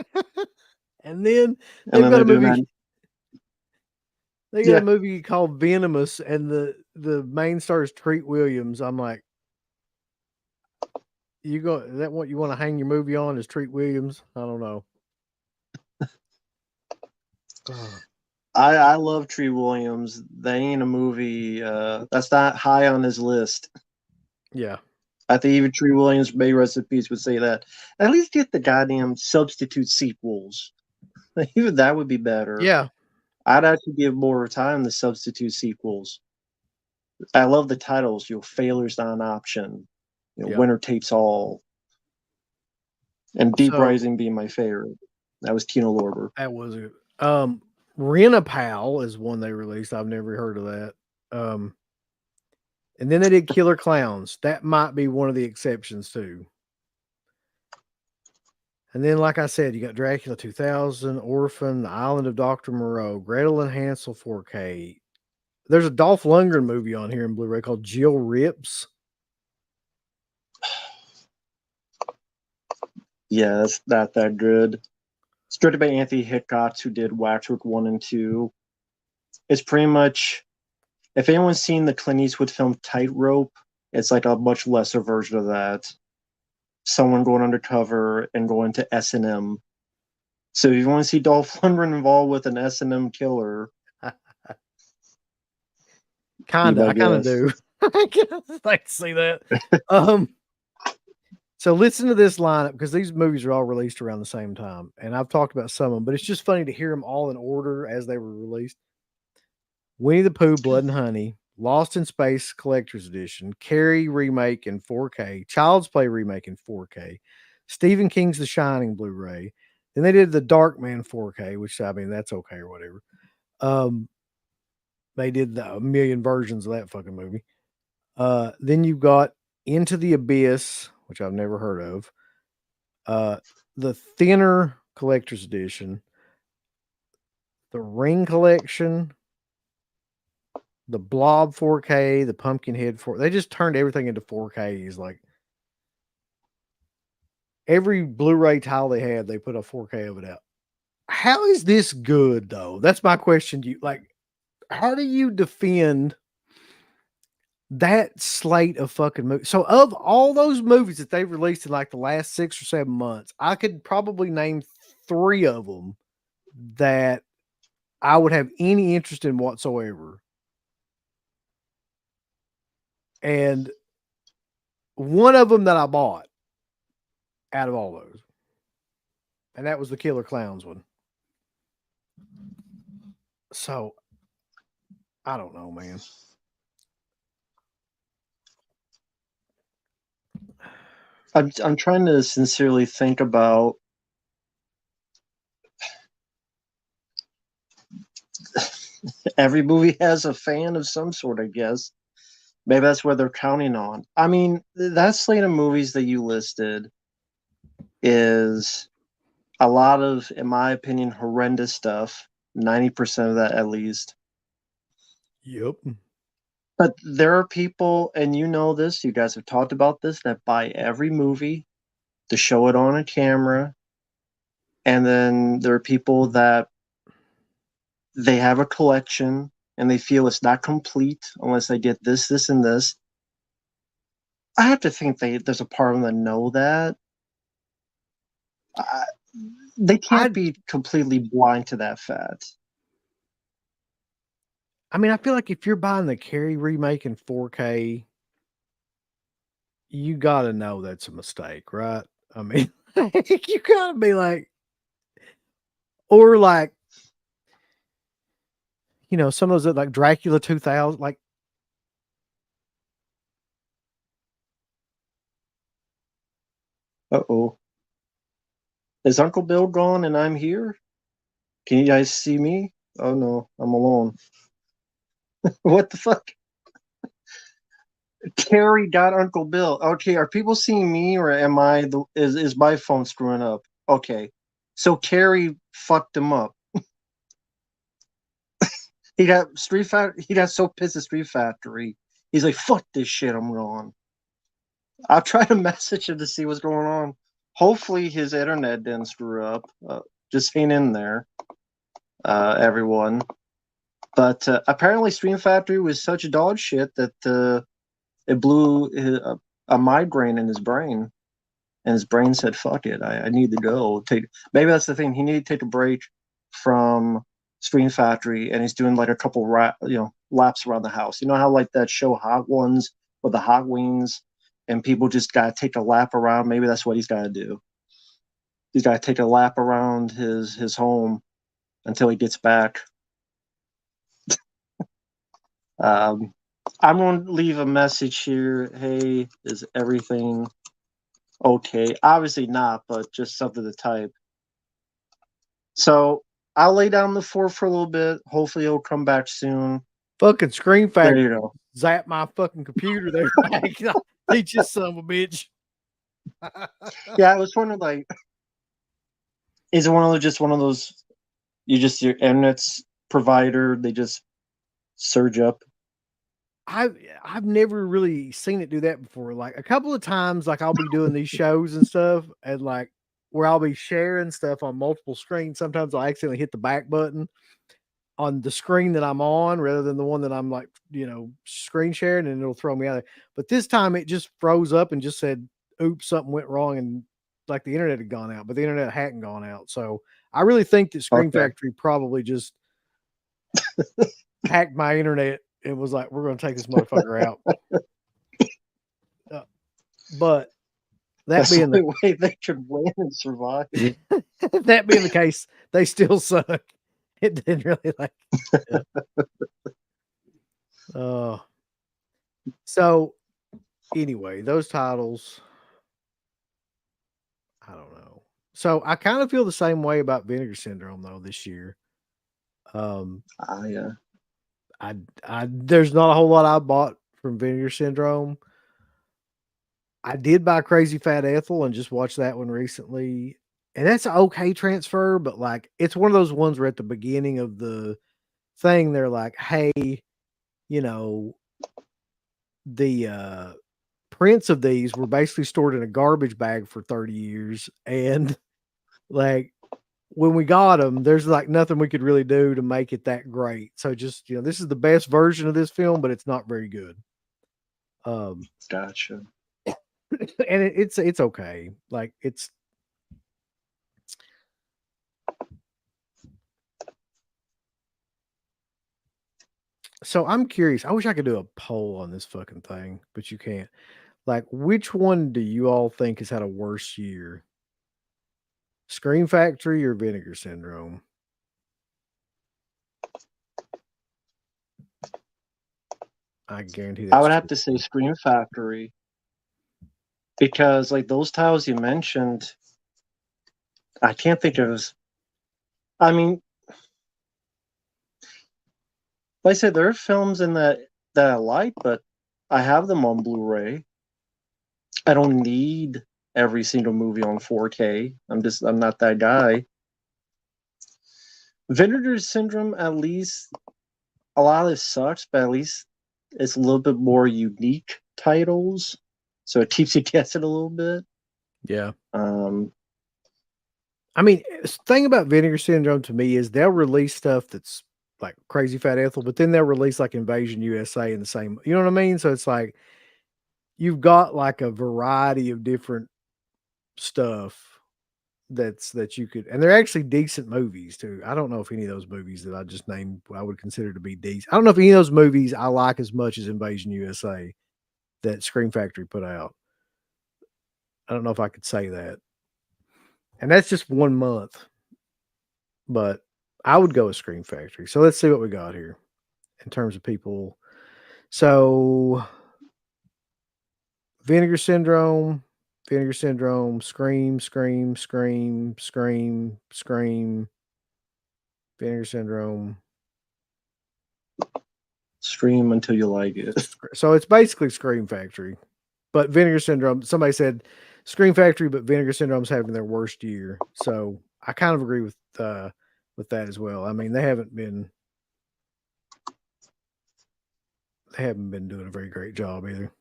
And then And they've then got a they're doing movie. that. They got a Yeah. movie called Venomous, and the main star is Treat Williams. I'm like, is that what you want to hang your movie on? Is Treat Williams? I don't know. Uh, I love Tree Williams. They ain't a movie that's not high on his list. yeah, I think even Tree Williams, May rest in peace, would say that. At least get the goddamn substitute sequels. Even that would be better. yeah. I'd actually give more time to substitute sequels. I love the titles. Failure's not an option. Yep. Winner takes all. And Deep So Rising being my favorite. That was Tino Lorber. that was it. Rent-a-Pal is one they released. I've never heard of that. Um, and then they did Killer Clowns. That might be one of the exceptions too. And then, like I said, you got Dracula 2000, Orphan, The Island of Dr. Moreau, Gretel and Hansel 4K. There's a Dolph Lundgren movie on here in Blu-ray called Jill Rips. Yeah, that's not that good. It's directed by Anthony Hickox, who did Waxwork 1 and 2. It's pretty much, if anyone's seen the Clint Eastwood film Tightrope, it's like a much lesser version of that. Someone going undercover and going to S&M. So if you want to see Dolph Lundgren involved with an S&M killer, be Kinda. my I kinda guest. do. I like to see that. Um, so listen to this lineup because these movies are all released around the same time, and I've talked about some of them, but it's just funny to hear them all in order as they were released. Winnie the Pooh, Blood and Honey, Lost in Space Collector's Edition, Carrie remake in 4K, Child's Play remake in 4K, Stephen King's The Shining Blu-ray. Then they did the Darkman 4K, which I mean that's okay or whatever. Um, they did a million versions of that fucking movie. Then you've got Into the Abyss, which I've never heard of. The Thinner Collector's Edition, the Ring Collection, the Blob 4K, the Pumpkinhead 4. They just turned everything into 4Ks. Like every Blu-ray tile they had, they put a 4K of it out. How is this good though? That's my question to you. Like, how do you defend that slate of fucking movies? So, of all those movies that they've released in like the last 6 or 7 months, I could probably name 3 of them that I would have any interest in whatsoever. And one of them that I bought out of all those, and that was the Killer Clowns one. So I don't know, man. I'm trying to sincerely think about every movie has a fan of some sort, I guess. Maybe that's what they're counting on. I mean, that slate of movies that you listed is a lot of, in my opinion, horrendous stuff. 90% of that at least. Yep. But there are people, and you know this, you guys have talked about this, that buy every movie to show it on a camera. And then there are people that they have a collection and they feel it's not complete unless they get this, this, and this. I have to think there's a part of them that know that. I, they can't I be completely blind to that fact. I mean, I feel like if you're buying the Carrie remake in 4K, you gotta know that's a mistake, right? I mean, you gotta be like, or like, some of those that like Dracula 2000, like, Uh oh. Is Uncle Bill gone and I'm here? Can you guys see me? Oh no, I'm alone. What the fuck? Carrie got Uncle Bill. Okay, are people seeing me or am I is my phone screwing up? Okay. So Carrie fucked him up. He got so pissed at Street Factory. He's like, fuck this shit, I'm gone. I'll try to message him to see what's going on. Hopefully his internet didn't screw up. Just hang in there, everyone. But apparently Stream Factory was such dog shit that it blew a migraine in his brain. And his brain said, fuck it, I need to go. Maybe that's the thing. He needed to take a break from Screen Factory, and he's doing like a couple laps around the house. You know how like that show Hot Ones with the hot wings, and people just gotta take a lap around. Maybe that's what he's got to do. He's got to take a lap around his home until he gets back. Um, I'm going to leave a message here. Hey, is everything okay? Obviously not, but just something to type. So I'll lay down the floor for a little bit. Hopefully, he'll come back soon. fucking Screen There Factory you go. zap my fucking computer there. Teach this son of a bitch. Yeah, I was wondering, like, is it just one of those? Your internet's provider, they just surge up. I've never really seen it do that before. Like a couple of times, like I'll be doing these shows and stuff, and like where I'll be sharing stuff on multiple screens. Sometimes I'll accidentally hit the back button on the screen that I'm on rather than the one that I'm like, screen sharing, and it'll throw me out. But this time it just froze up and just said, "Oops, something went wrong," and like the internet had gone out, but the internet hadn't gone out. So I really think that Screen Okay, Factory probably just hacked my internet and was like, "We're going to take this motherfucker out." But that that's the being the only way they could win and survive. that being the case, they still suck. It didn't really like. Yeah. Uh, so anyway, those titles, I don't know. So I kind of feel the same way about Vinegar Syndrome though this year. Um, Yeah. I there's not a whole lot I bought from Vinegar Syndrome. I did buy Crazy Fat Ethel and just watched that one recently. And that's an okay transfer, but like it's one of those ones where at the beginning of the thing, they're like, hey, you know, the prints of these were basically stored in a garbage bag for 30 years. And like when we got them, there's like nothing we could really do to make it that great. So just, this is the best version of this film, but it's not very good. Um, Gotcha. and it's okay. Like it's so I'm curious. I wish I could do a poll on this fucking thing, but you can't. Like, which one do you all think has had a worse year? Scream Factory or Vinegar Syndrome? I guarantee I that's would have true. to say Scream Factory because like those titles you mentioned, I can't think of. I mean, like I said, there are films in that I like, but I have them on Blu-ray. I don't need every single movie on 4K. I'm not that guy. Vinegar Syndrome, at least a lot of this sucks, but at least it's a little bit more unique titles, so it keeps you guessing a little bit. Yeah. Um, I mean, thing about Vinegar Syndrome to me is they'll release stuff that's like Crazy Fat Ethel, but then they'll release like Invasion USA in the same. You know what I mean? So it's like you've got like a variety of different stuff that you could, and they're actually decent movies too. I don't know if any of those movies that I just named I would consider to be decent. I don't know if any of those movies I like as much as Invasion USA that Scream Factory put out. I don't know if I could say that, and that's just 1 month. But I would go with Scream Factory. So let's see what we got here in terms of people. So Vinegar Syndrome, Vinegar Syndrome, Scream, Scream, Scream, Scream, Scream, Vinegar Syndrome. Stream until you like it. So it's basically Scream Factory, but Vinegar Syndrome. Somebody said Scream Factory, but Vinegar Syndrome's having their worst year. So I kind of agree with that as well. I mean, they haven't been doing a very great job either.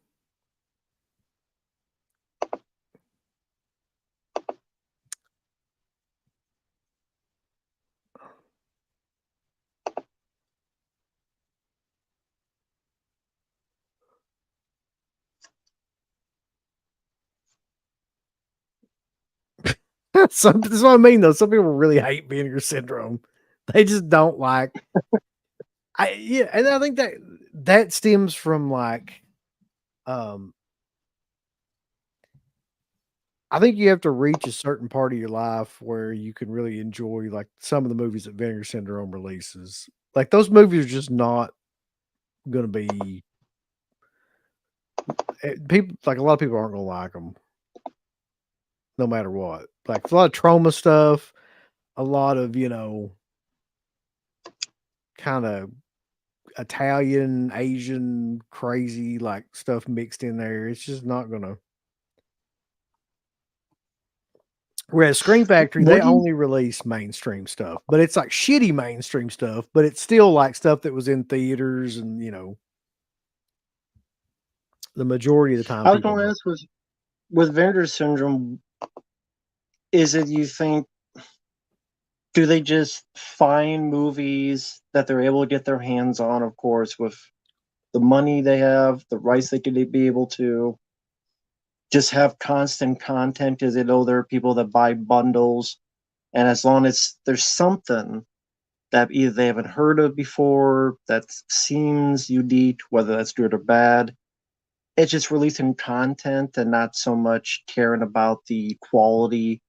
That's what I mean, though. Some people really hate Vinegar Syndrome. They just don't like. Yeah, and I think that stems from like, um, I think you have to reach a certain part of your life where you can really enjoy like some of the movies that Vinegar Syndrome releases. Like those movies are just not going to be people. Like a lot of people aren't going to like them, no matter what. Like a lot of trauma stuff, a lot of kind of Italian, Asian, crazy like stuff mixed in there. It's just not gonna. Whereas Scream Factory, they what do you? only release mainstream stuff, but it's like shitty mainstream stuff, but it's still like stuff that was in theaters, and the majority of the time I was people going to don't. ask with Vinegar Syndrome, is it you think? Do they just find movies that they're able to get their hands on? Of course, with the money they have, the rights they could be able to just have constant content because they know there are people that buy bundles, and as long as there's something that either they haven't heard of before that seems unique, whether that's good or bad, it's just releasing content and not so much caring about the quality.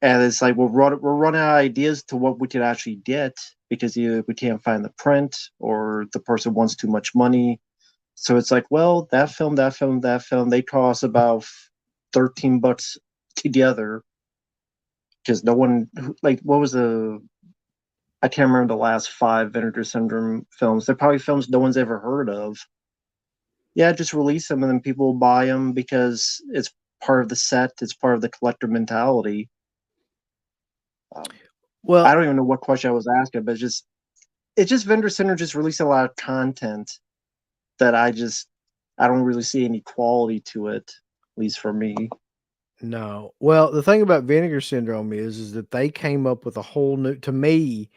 And it's like we're running out of ideas to what we could actually get because either we can't find the print or the person wants too much money. So it's like, well, that film, that film, that film, they cost about $13 together because no one like what was the I can't remember the last five Vinegar Syndrome films. They're probably films no one's ever heard of. Yeah, just release them and then people will buy them because it's part of the set. It's part of the collector mentality. Um, I Well, don't even know what question I was asking, but it's just Vendor Center just released a lot of content that I don't really see any quality to it, at least for me. no. Well, the thing about Vinegar Syndrome is that they came up with a whole new, to me,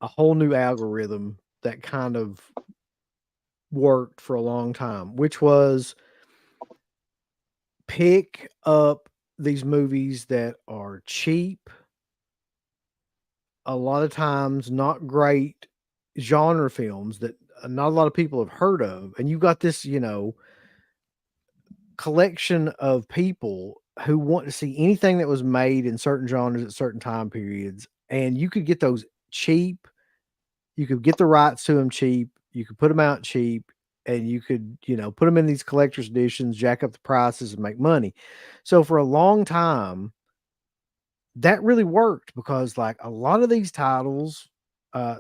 a whole new algorithm that kind of worked for a long time, which was pick up these movies that are cheap, a lot of times not great genre films that not a lot of people have heard of. And you got this, collection of people who want to see anything that was made in certain genres at certain time periods. And you could get those cheap. You could get the rights to them cheap. You could put them out cheap, and you could, put them in these collector's editions, jack up the prices, and make money. So for a long time, that really worked because like a lot of these titles,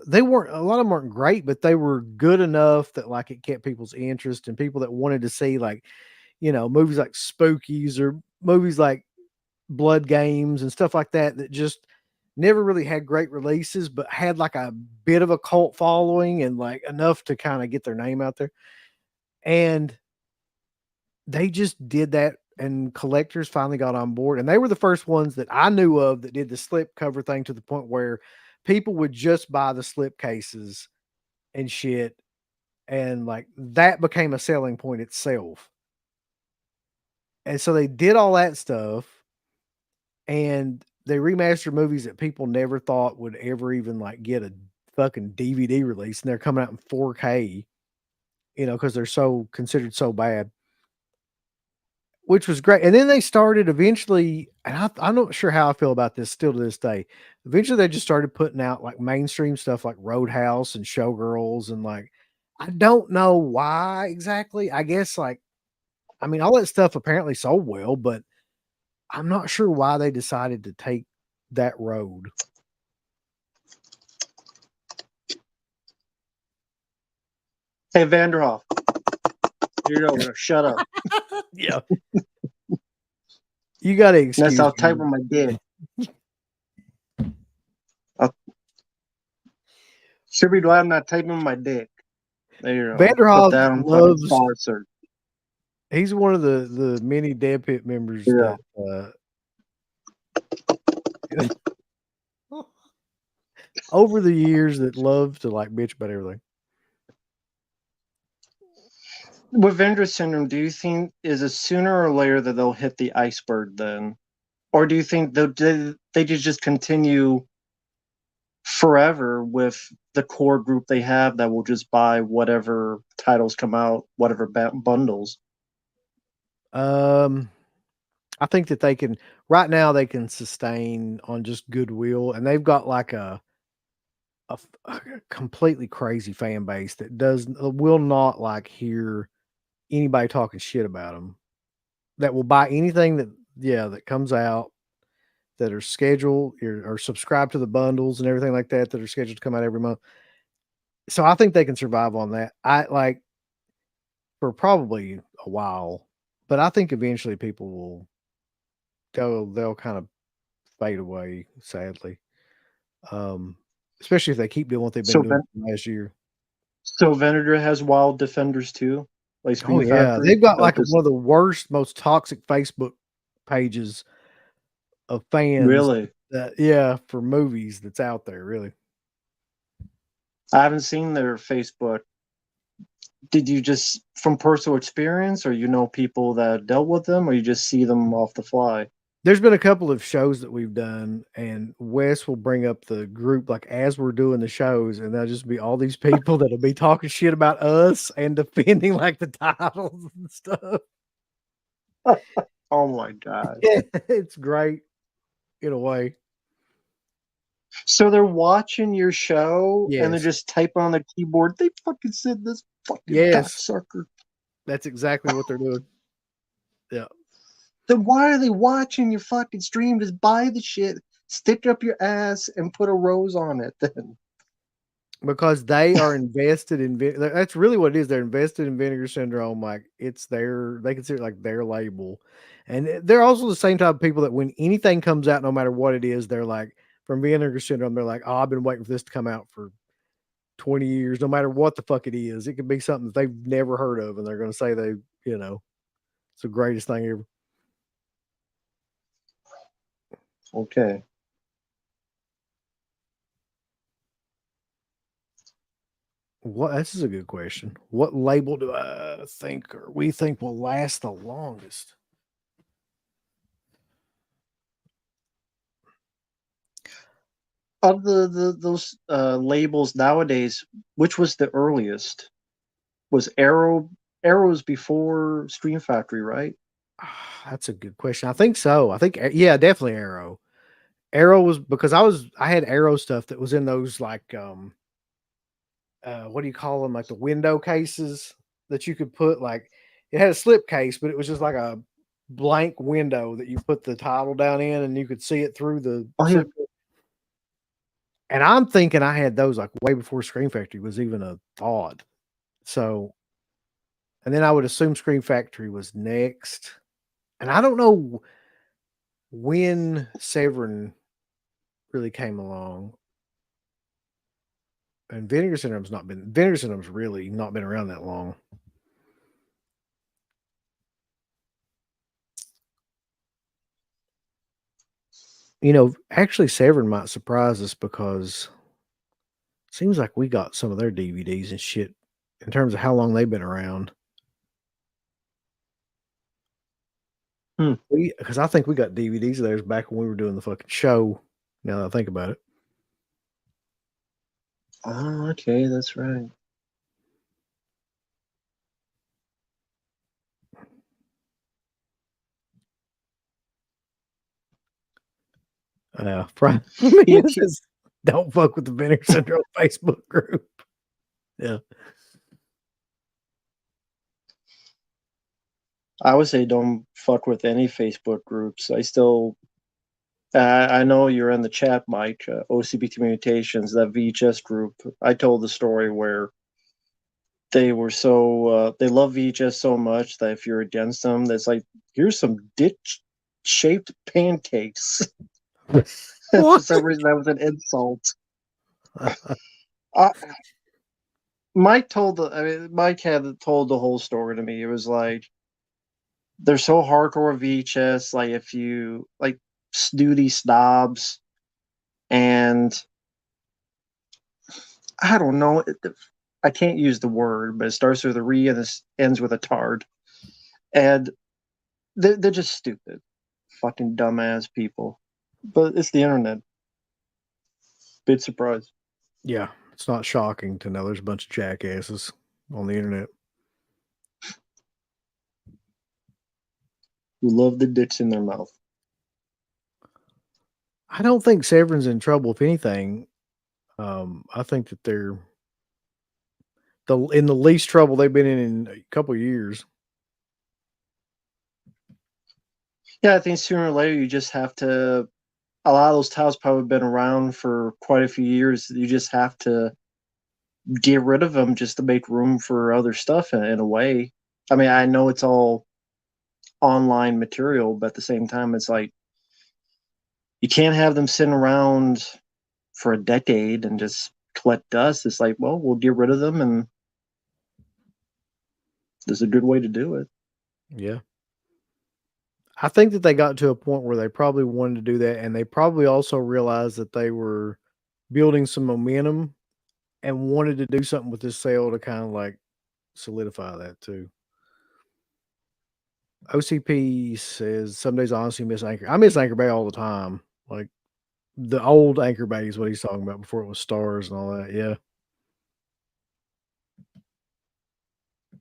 they weren't a lot of them weren't great, but they were good enough that like it kept people's interest and people that wanted to see like, movies like Spookies or movies like Blood Games and stuff like that that just never really had great releases, but had like a bit of a cult following and like enough to kind of get their name out there. And they just did that, and collectors finally got on board, and they were the first ones that I knew of that did the slip cover thing to the point where people would just buy the slip cases and shit, and like that became a selling point itself. And so they did all that stuff, and they remastered movies that people never thought would ever even like get a fucking DVD release, and they're coming out in 4K, because they're so considered so bad. Which was great, and then they started eventually, and I'm not sure how I feel about this still to this day. Eventually, they just started putting out, like, mainstream stuff like Roadhouse and Showgirls, and, like, I don't know why exactly. I guess, like, I mean, all that stuff apparently sold well, but I'm not sure why they decided to take that road. Hey, Vanderhoff, you're over. Shut up. Yeah. You gotta excuse I'll me. type on my dick. Should be glad I'm not typing on my dick. There you go. Vanderhoff Put that on fucking loves star search. he's one of the many Dead Pit members Yeah. that, over the years that love to, like, bitch about everything. With Vendor syndrome, do you think is it sooner or later that they'll hit the iceberg then? Or do you think they just continue forever with the core group they have that will just buy whatever titles come out, whatever bundles? I think that they can right now they can sustain on just goodwill, and they've got like a completely crazy fan base that will not like hear anybody talking shit about them. That will buy anything that comes out that are scheduled or subscribe to the bundles and everything like that that are scheduled to come out every month. So I think they can survive on that. I like for probably a while, but I think eventually people will they'll kind of fade away, sadly. Um, Especially if they keep doing what they've been So doing for last year. so Venator has Wild Defenders too, like Oh Screen yeah, Factory. they've got like Just one of the worst, most toxic Facebook pages of fans. really, For movies that's out there. Really, I haven't seen their Facebook. Did you just from personal experience, or people that dealt with them, or you just see them off the fly? there's been a couple of shows that we've done, and Wes will bring up the group like as we're doing the shows, and there'll just be all these people that'll be talking shit about us and defending like the titles and stuff. Oh my god! It's great in a way. So they're watching your show and they're Yes. just typing on the keyboard. They fucking said this fucking Yes. cocksucker. That's exactly what they're doing. Yeah. Then why are they watching your fucking stream? Just buy the shit, stick up your ass, and put a rose on it. Then Because they are invested in that's really what it is. They're invested in Vinegar Syndrome. Like it's they consider it like their label. And they're also the same type of people that when anything comes out, no matter what it is, they're like from Vinegar Syndrome, they're like, oh, I've been waiting for this to come out for 20 years, no matter what the fuck it is. It could be something that they've never heard of, and they're gonna say it's the greatest thing ever. okay. This is a good question. What label do I think or we think will last the longest? Of those labels nowadays, which was the earliest? Was Arrow? Arrow's before Stream Factory, right? That's a good question. I think so. I think yeah, definitely Arrow. Arrow was because I had Arrow stuff that was in those like what do you call them? Like the window cases that you could put like it had a slip case, but it was just like a blank window that you put the title down in, and you could see it through the Oh yeah. slip. And I'm thinking I had those like way before Screen Factory was even a thought. So, and then I would assume Screen Factory was next. And I don't know when Severin really came along. And Vinegar Syndrome's really not been around that long. Actually Severin might surprise us because it seems like we got some of their DVDs and shit in terms of how long they've been around. Hmm. Because I think we got DVDs of theirs back when we were doing the fucking show. Now that I think about it. Oh, okay, that's right. From me, Yeah, it says, "Don't fuck with the Vinegar Syndrome Facebook group." Yeah, I would say don't fuck with any Facebook groups. I know you're in the chat, Mike. OCB Communications, that VHS group. I told the story where they love VHS so much that if you're against them, that's like here's some ditch shaped pancakes. For what? some reason, that was an insult. I, Mike had told the whole story to me. It was like they're so hardcore VHS. Like if you like snooty snobs, and I don't know. I can't use the word, but it starts with a re and it ends with a tard. And they're just stupid, fucking dumbass people. But it's the internet. Big surprise. Yeah, it's not shocking to know there's a bunch of jackasses on the internet. Who love the dicks in their mouth. I don't think Severin's in trouble. If anything, I think that they're in the least trouble they've been in a couple of years. Yeah, I think sooner or later you just have to. A lot of those titles probably been around for quite a few years. You just have to get rid of them just to make room for other stuff in a way. I mean, I know it's all online material, but at the same time, it's like you can't have them sitting around for a decade and just collect dust. It's like, well, we'll get rid of them, and there's a good way to do it. Yeah. I think that they got to a point where they probably wanted to do that, and they probably also realized that they were building some momentum and wanted to do something with this sale to kind of like solidify that too. OCP says some days I honestly miss Anchor. I miss Anchor Bay all the time. Like the old Anchor Bay is what he's talking about before it was stars and all that. Yeah.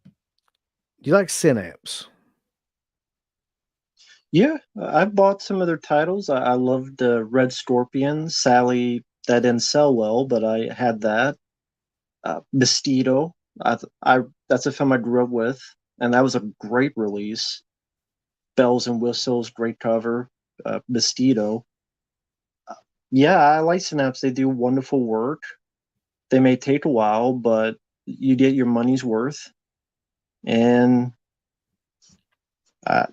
Do you like Synapse? Yeah, I bought some of their titles. I loved Red Scorpion. Sally, that didn't sell well, but I had that. Mosquito. I that's a film I grew up with, and that was a great release. Bells and Whistles, great cover. Mosquito. Yeah, I like Synapse. They do wonderful work. They may take a while, but you get your money's worth. And uh,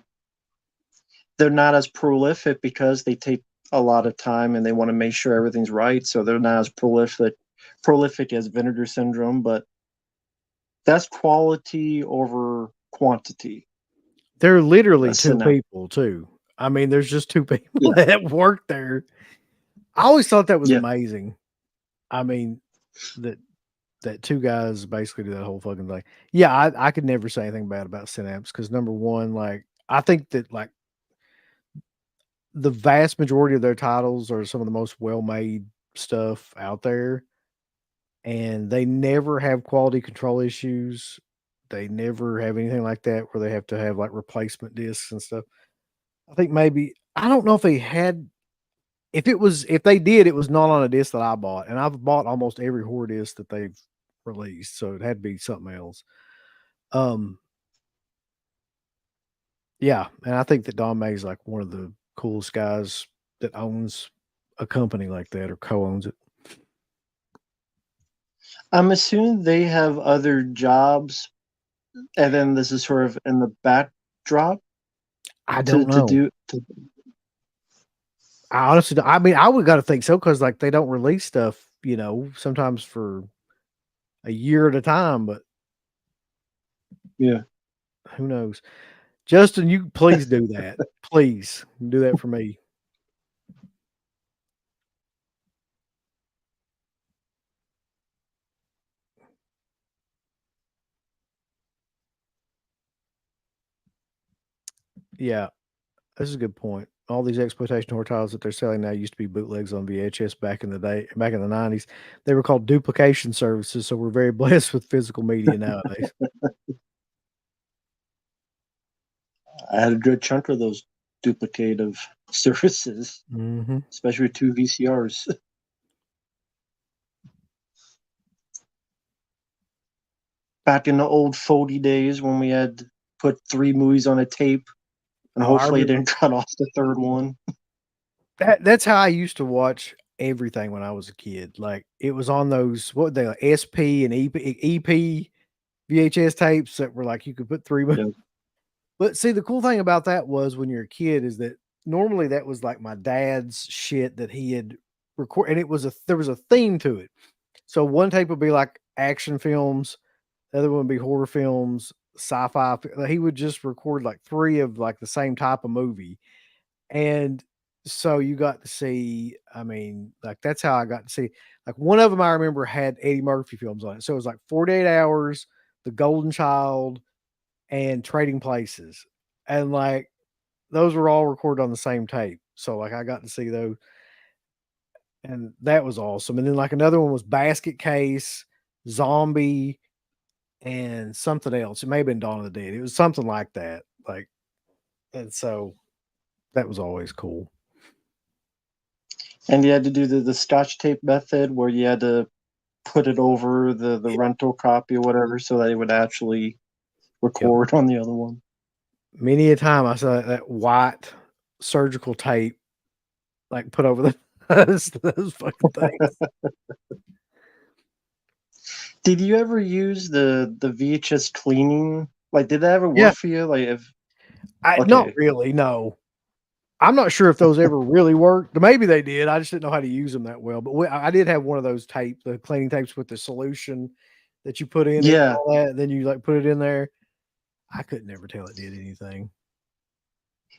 they're not as prolific because they take a lot of time and they want to make sure everything's right. So they're not as prolific as Vinegar Syndrome, but that's quality over quantity. They're literally two Synapse. people too. I mean, there's just two people Yeah, that work there. I always thought that was yeah, amazing. I mean, that two guys basically do that whole fucking thing. Yeah, I could never say anything bad about Synapse because number one, like I think that like the vast majority of their titles are some of the most well made stuff out there, and they never have quality control issues. They never have anything like that where they have to have like replacement discs and stuff. I think maybe I don't know if they had if they did, it was not on a disc that I bought, and I've bought almost every horror disc that they've released, so it had to be something else. Um, yeah, and I think that Don May's like one of the coolest guys that owns a company like that or co-owns it. I'm assuming they have other jobs, and then this is sort of in the backdrop I to don't to know. do. To, I honestly, I mean, I would got to think so because like they don't release stuff, sometimes for a year at a time. But yeah. who knows? Justin, you please do that. Please do that for me. Yeah, this is a good point. All these exploitation horror titles that they're selling now used to be bootlegs on VHS back in the day, back in the 90s. They were called duplication services, so we're very blessed with physical media nowadays. I had a good chunk of those duplicative services, Hmm. especially with two VCRs. Back in the old 40 days when we had to put 3 movies on a tape and Oh, I hopefully it remember didn't cut off the third one. that's how I used to watch everything when I was a kid. Like it was on those what they like, SP and EP VHS tapes that were like you could put three. Yeah. But see, the cool thing about that was when you're a kid is that normally that was like my dad's shit that he had record, and there was a theme to it. So one tape would be like action films, the other one would be horror films, sci-fi. He would just record like three of like the same type of movie, and so you got to see. I mean, like that's how I got to see. Like one of them I remember had Eddie Murphy films on it, so it was like 48 Hours, The Golden Child, and Trading Places, and like those were all recorded on the same tape. So like I got to see those, and that was awesome. And then like another one was Basket Case, Zombie, and something else. It may have been Dawn of the Dead. It was something like that. Like, and so that was always cool. And you had to do the Scotch tape method where you had to put it over the It, rental copy or whatever so that it would actually yep. record on the other one. Many a time I saw that white surgical tape like put over the those fucking things. Did you ever use the VHS cleaning? Like, did that ever Yeah, work for you? Like, if I not okay, really. No, I'm not sure if those ever really worked. Maybe they did. I just didn't know how to use them that well. But I did have one of those tapes, the cleaning tapes with the solution that you put in it and yeah, all that. And then you like put it in there. I could never tell it did anything.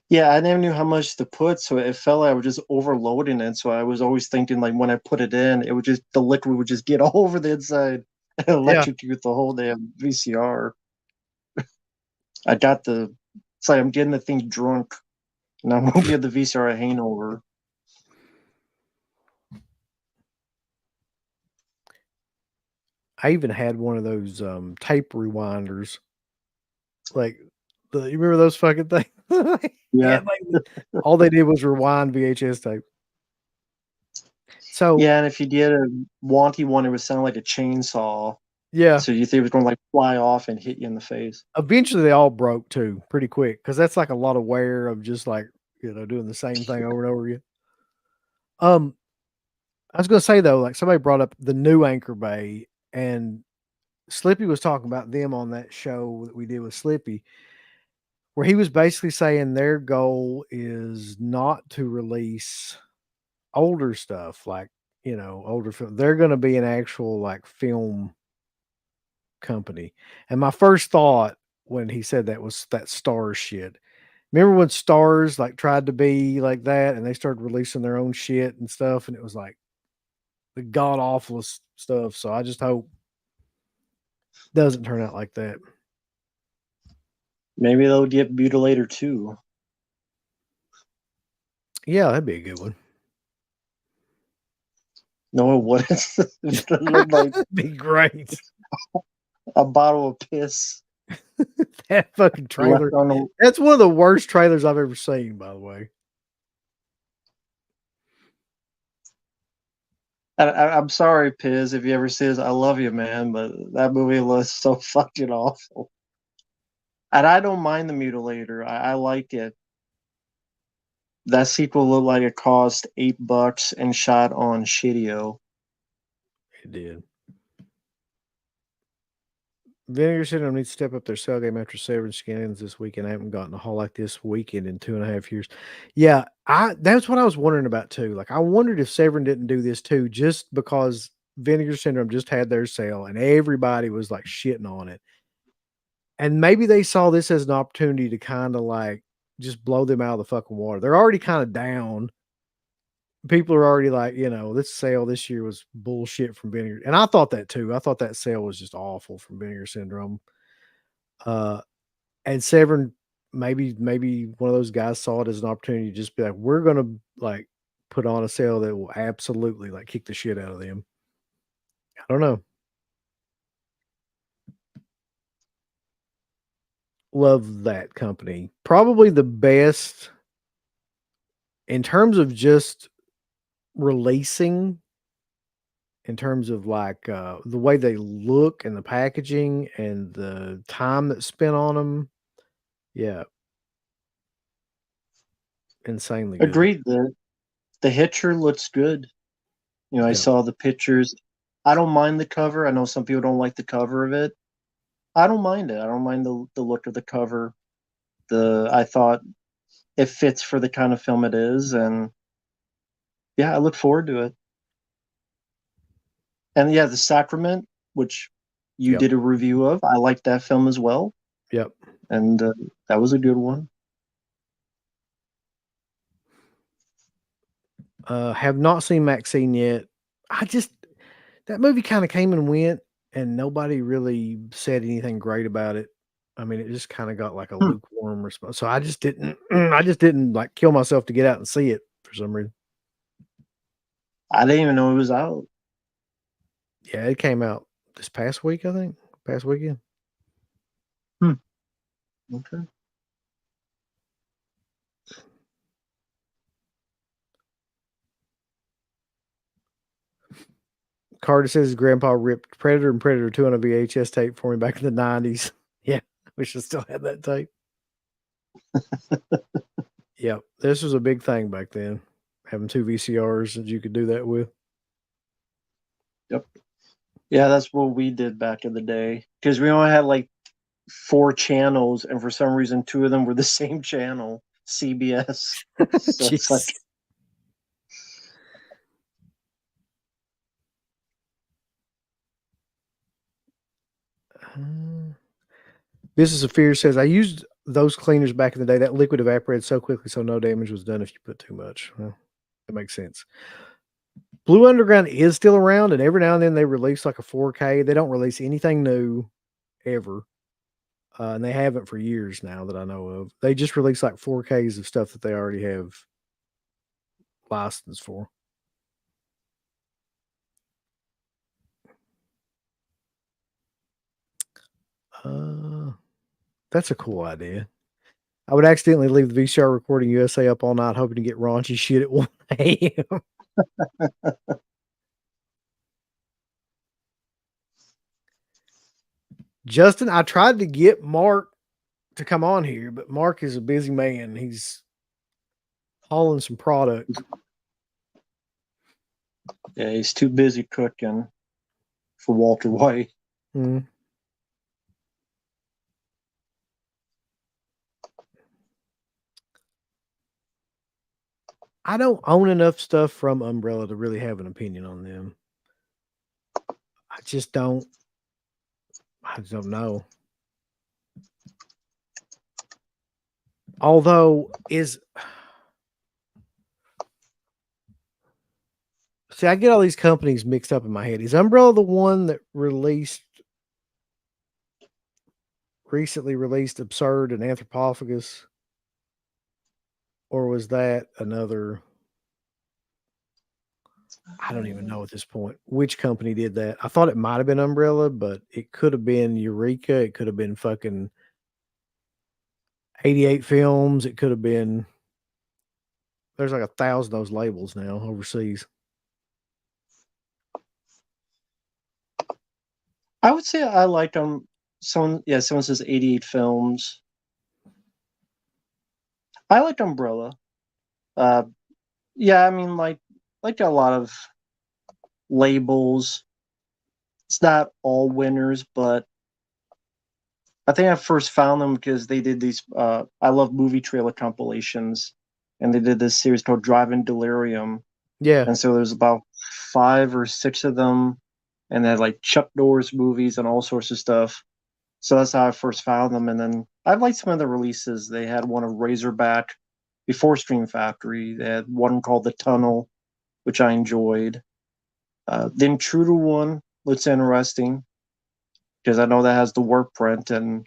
yeah, I never knew how much to put, so it felt like I was just overloading it. So I was always thinking like when I put it in, it would just the liquid would just get all over the inside and Yeah. electrocute the whole damn VCR. I got the it's like I'm getting the thing drunk and I'm gonna give the VCR a hangover. I even had one of those tape rewinders. Like you remember those fucking things? Yeah, Yeah. like all they did was rewind VHS tape. So Yeah, and if you did a wanty one, it would sound like a chainsaw. yeah, So you think it was gonna like fly off and hit you in the face. eventually they all broke too, pretty quick, because that's like a lot of wear of just like doing the same thing over and over again. Um, I was gonna say though, like somebody brought up the new Anchor Bay, and Slippy was talking about them on that show that we did with Slippy, where he was basically saying their goal is not to release older stuff, like older film. They're gonna be an actual like film company. And my first thought when he said that was that Stars shit. Remember when Stars like tried to be like that and they started releasing their own shit and stuff, and it was like the god awfulest stuff. So I just hope it doesn't turn out like that. Maybe they'll get Mutilator too. Yeah, that'd be a good one. No, it wouldn't. It's gonna look like That'd be great. a bottle of piss That fucking left trailer. on the. That's one of the worst trailers I've ever seen, by the way. I'm sorry, Piz, if you ever see this. I love you, man, but that movie was so fucking awful. And I don't mind the mutilator. I like it. That sequel looked like it cost $8 and shot on Shitio. It did. Vinegar Syndrome needs to step up their cell game after Severin Skins this weekend. I haven't gotten a haul like this weekend in 2.5 years. Yeah, that's what I was wondering about too. Like, I wondered if Severin didn't do this too, just because Vinegar Syndrome just had their sale and everybody was like shitting on it. And maybe they saw this as an opportunity to kind of like just blow them out of the fucking water. They're already kind of down. People are already like, this sale this year was bullshit from Vinegar. And I thought that too. I thought that sale was just awful from Vinegar Syndrome. Uh, and Severin, maybe one of those guys saw it as an opportunity to just be like, we're gonna like put on a sale that will absolutely like kick the shit out of them. I don't know. Love that company. Probably the best in terms of just releasing, in terms of like the way they look and the packaging and the time that's spent on them. Yeah, insanely good. Agreed. The Hitcher looks good. I Yeah. saw the pictures. I don't mind the cover. I know some people don't like the cover of it. I don't mind it. I don't mind the look of the cover. I thought it fits for the kind of film it is, and yeah, I look forward to it. And yeah, The Sacrament, which you Yep. did a review of, I liked that film as well, Yep. and that was a good one. Have not seen Maxine yet. I just that movie kind of came and went, and nobody really said anything great about it. I mean, it just kind of got like a Hmm. lukewarm response. So I just didn't. I just didn't like kill myself to get out and see it for some reason. I didn't even know it was out. Yeah, it came out this past week, I think. Past weekend. Hmm. Okay. Carter says his grandpa ripped Predator and Predator 2 on a VHS tape for me back in the 90s. Yeah, we should still have that tape. Yep, this was a big thing back then, having 2 VCRs that you could do that with. Yep. Yeah, that's what we did back in the day because we only had like 4 channels, and for some reason, 2 of them were the same channel, CBS. So it's like, Jeez. Uh, Business of Fear says, I used those cleaners back in the day. That liquid evaporated so quickly, so no damage was done if you put too much. Well, that makes sense. Blue Underground is still around, and every now and then they release like a 4K. They don't release anything new ever. And they haven't for years now that I know of. They just release like 4Ks of stuff that they already have license for. Uh, that's a cool idea. I would accidentally leave the VCR recording USA up all night, hoping to get raunchy shit at 1 a.m. Justin, I tried to get Mark to come on here, but Mark is a busy man. He's hauling some product. yeah, he's too busy cooking for Walter White. Mm. I don't own enough stuff from Umbrella to really have an opinion on them. I just don't. I don't know. Although see, I get all these companies mixed up in my head. Is Umbrella the one that recently released Absurd and Anthropophagus? Or was that another? I don't even know at this point which company did that. I thought it might have been Umbrella, but it could have been Eureka. It could have been fucking 88 Films. It could have been. There's like 1,000 of those labels now overseas. I would say I liked them. Someone says 88 films. I liked Umbrella. Uh, yeah, I mean, like a lot of labels. It's not all winners, but I think I first found them because they did these. I love movie trailer compilations, and they did this series called Drive-In Delirium, Yeah. and so there's about 5 or 6 of them, and they had like Chuck Norris movies and all sorts of stuff. So that's how I first found them, and then I've liked some of the releases. They had one of Razorback before Stream Factory. They had one called The Tunnel, which I enjoyed. The Intruder one looks interesting because I know that has the work print, and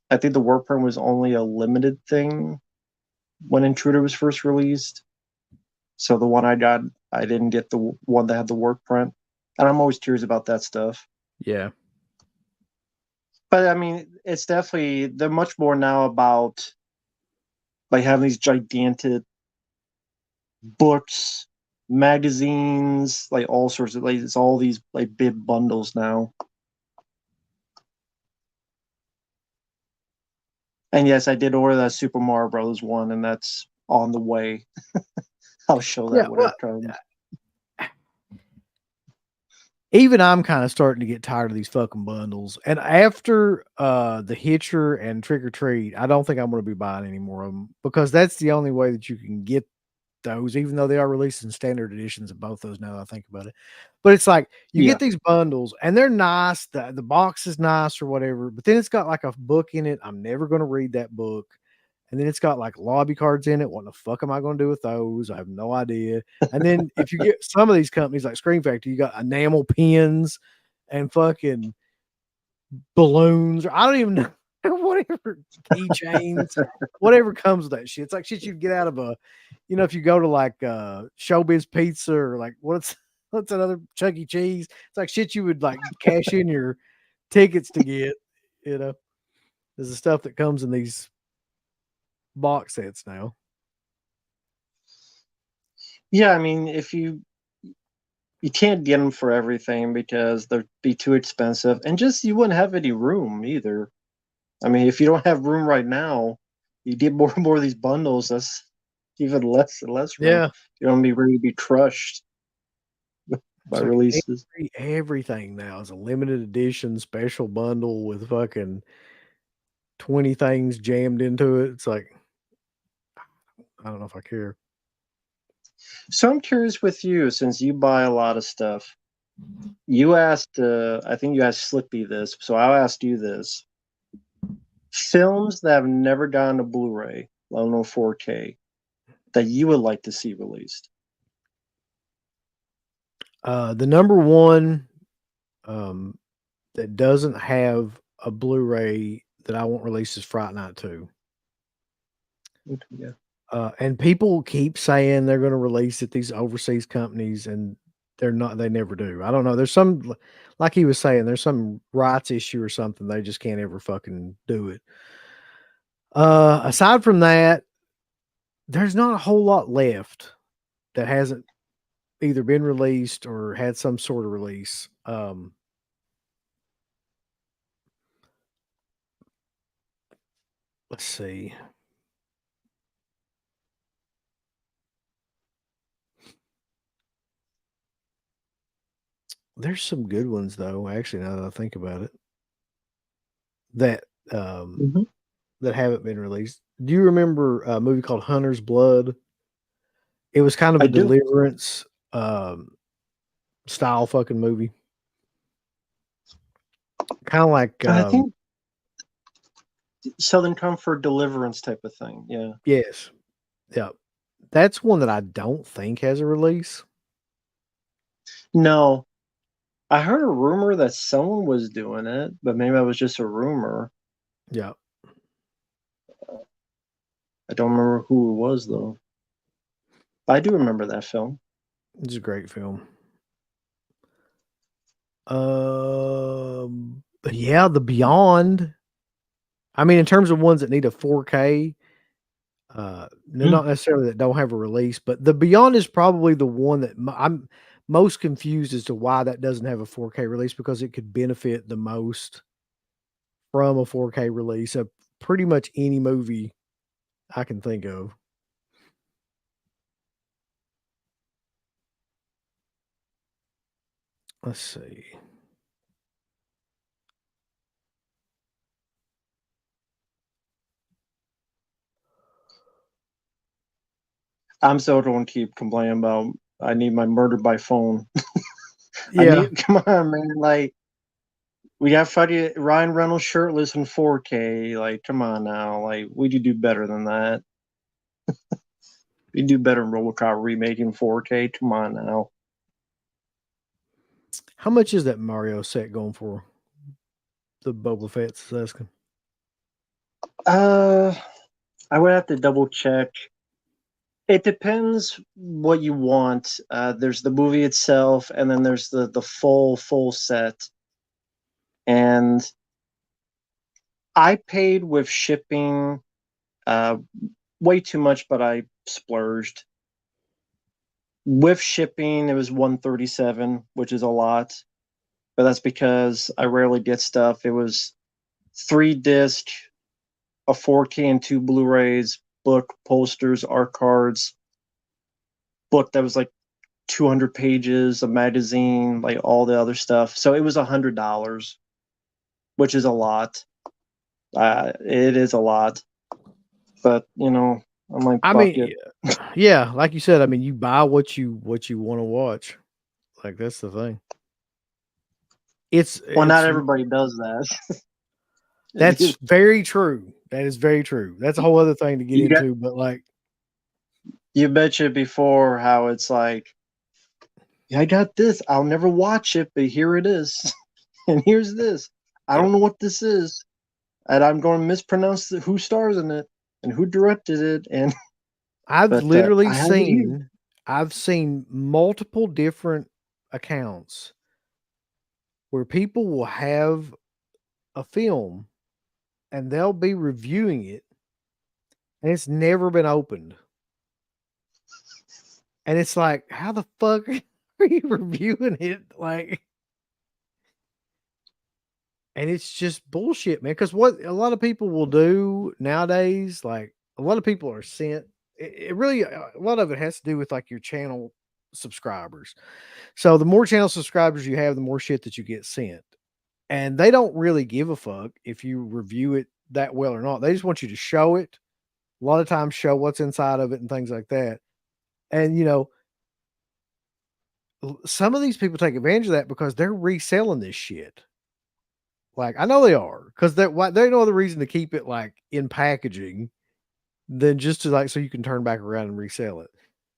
I think the work print was only a limited thing when Intruder was first released. So the one I got, I didn't get the one that had the work print, and I'm always curious about that stuff. Yeah. But I mean, it's definitely they're much more now about like having these gigantic books, magazines, like all sorts of like it's all these like big bundles now. And yes, I did order that Super Mario Brothers one, and that's on the way. I'll show Yeah. that when Well, it comes. even I'm kind of starting to get tired of these fucking bundles. And after the Hitcher and Trick or Treat, I don't think I'm going to be buying any more of them because that's the only way that you can get those, even though they are releasing standard editions of both those now that I think about it. But it's like you Yeah. get these bundles and they're nice, the box is nice or whatever, but then it's got like a book in it. I'm never going to read that book. And then it's got like lobby cards in it. What the fuck am I going to do with those? I have no idea. And then if you get some of these companies like Screen Factory, you got enamel pins and fucking balloons, or I don't even know whatever keychains, whatever comes with that shit. It's like shit you'd get out of a, if you go to like Showbiz Pizza or like what's another Chuck E. Cheese. It's like shit you would like cash in your tickets to get. You know, there's the stuff that comes in these box sets now. Yeah, I mean, if you can't get them for everything because they'd be too expensive, and just you wouldn't have any room either. I mean, if you don't have room right now, you get more and more of these bundles. That's even less and less room. Yeah, You're gonna be ready to be crushed by it's like releases. everything now is a limited edition special bundle with fucking 20 things jammed into it. It's like I don't know if I care. So I'm curious with you, since you buy a lot of stuff. You asked, I think you asked Slippy this, so I'll ask you this: films that have never gone to Blu-ray, let alone 4K, that you would like to see released. The number one um, that doesn't have a Blu-ray that I won't release is Fright Night 2. Okay, yeah. And people keep saying they're going to release it, these overseas companies, and they're not. They never do. I don't know. There's some, like he was saying, there's some rights issue or something. They just can't ever fucking do it. Aside from that, there's not a whole lot left that hasn't either been released or had some sort of release. Let's see. There's some good ones though, actually, now that I think about it, that Mhm. that haven't been released. Do you remember a movie called Hunter's Blood? It was kind of I a do. deliverance style fucking movie. Kind of like I think Southern Comfort Deliverance type of thing. Yeah. yes. Yeah. That's one that I don't think has a release. No, I heard a rumor that someone was doing it, but maybe that was just a rumor. Yeah. I don't remember who it was though. I do remember that film. It's a great film. But yeah, The Beyond. I mean, in terms of ones that need a 4K, they're Mm. not necessarily that don't have a release, but The Beyond is probably the one that I'm most confused as to why that doesn't have a 4K release because it could benefit the most from a 4K release of pretty much any movie I can think of. Let's see. I'm still going to keep complaining about I need my murder by phone. I Yeah. need come on, man. Like we got Friday Ryan Reynolds shirtless in 4K. Like, come on now. Like we do better than that. We do better in RoboCop remake in 4K. Come on now. How much is that Mario set going for? The Boba Fett's asking. Uh, I would have to double check. It depends what you want. There's the movie itself, and then there's the full set. And I paid with shipping uh, way too much, but I splurged. With shipping, it was 137, which is a lot, but that's because I rarely get stuff. It was 3 disc, a 4K and 2 Blu-rays, book, posters, art cards, book that was like 200 pages, a magazine, like all the other stuff. So it was $100, which is a lot. It is a lot, but I'm like, I fuck mean, it. yeah, like you said, I mean, you buy what you want to watch. Like that's the thing. Well, not It's everybody does that. That's very true. That is very true. That's a whole other thing to get you got into, but like, you mentioned before how it's like, yeah, I got this. I'll never watch it, but here it is, and here's this. I yep. don't know what this is, and I'm going to mispronounce who stars in it and who directed it, and I've but literally I have it here. I've seen multiple different accounts where people will have a film and they'll be reviewing it and it's never been opened. And it's like, how the fuck are you reviewing it? Like, and it's just bullshit, man. Because what a lot of people will do nowadays, like a lot of people are sent. It really a lot of it has to do with like your channel subscribers. So the more channel subscribers you have, the more shit that you get sent, and they don't really give a fuck if you review it that well or not. They just want you to show it. A lot of times, show what's inside of it and things like that. And some of these people take advantage of that because they're reselling this shit. Like, I know they are, because they no other reason to keep it, like, in packaging than just to, like, so you can turn back around and resell it.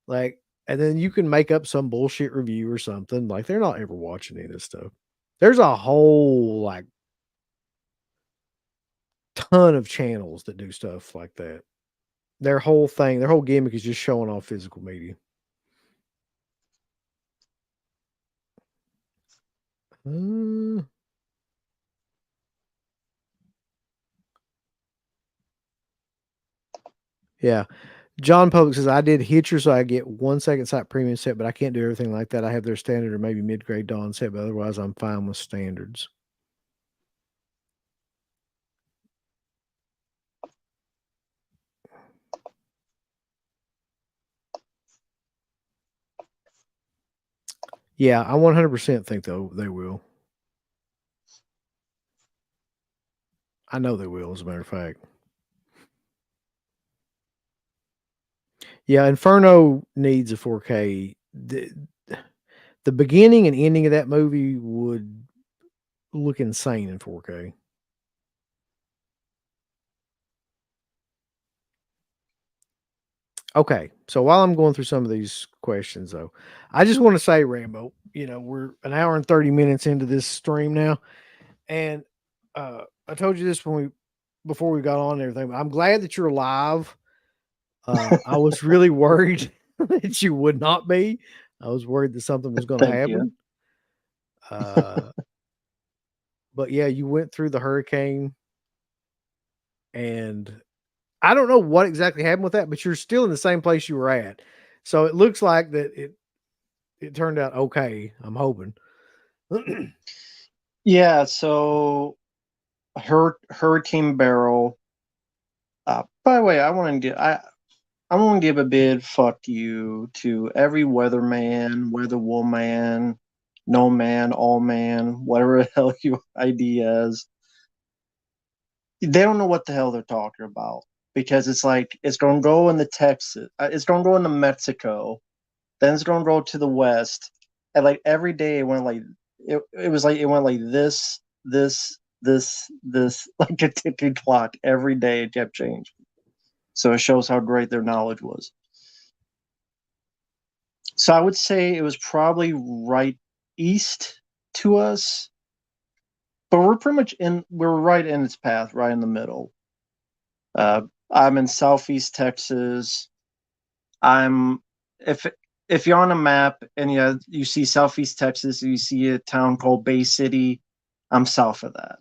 Like, and then you can make up some bullshit review or something, like, they're not ever watching any of this stuff. There's a whole, like, ton of channels that do stuff like that. Their whole gimmick is just showing off physical media. Uh, yeah. John Public says, I did Hitcher, so I get 1 second sight premium set, but I can't do everything like that. I have their standard or maybe mid grade Dawn set, but otherwise I'm fine with standards. Yeah, I 100% think though they will. I know they will, as a matter of fact. Yeah, Inferno needs a 4K. The beginning and ending of that movie would look insane in 4K. Okay, so while I'm going through some of these questions, though, I just want to say, Rambo, we're an hour and 30 minutes into this stream now, and I told you this before we got on and everything. But I'm glad that you're alive. I was really worried that you would not be. I was worried that something was going to Thank you. happen. Uh, but yeah, you went through the hurricane, and I don't know what exactly happened with that, but you're still in the same place you were at. So it looks like that it turned out okay. I'm hoping. Yeah, so Hurricane Barrel. By the way, I want to give a big fuck you to every weatherman, weather woman, no man, all man, whatever the hell your idea is. They don't know what the hell they're talking about because it's like it's going to go into Texas, it's going to go into Mexico, then it's going to go to the west, and like every day it went like it was like it went like this like a ticking clock every day. It kept changing, so it shows how great their knowledge was. So I would say it was probably right east to us, but we're pretty much we're right in its path, right in the middle. Uh, I'm in southeast Texas. I'm if if you're on a map and you see southeast Texas, you see a town called Bay City. I'm south of that.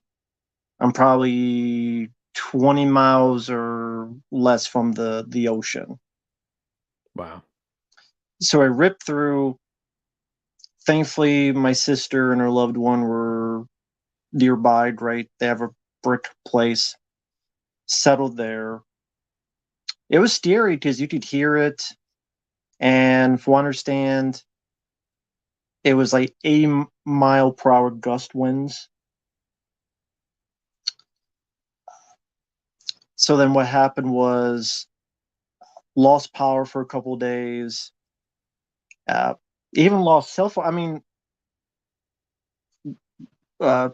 I'm probably 20 miles or less from the ocean. Wow. So I ripped through. Thankfully, my sister and her loved one were nearby. Great, they have a brick place. Settled there. It was scary because you could hear it, and if I understand, it was like 80 mile per hour gust winds. So then what happened was lost power for a couple of days. Uh, even lost cell phone. I mean, uh,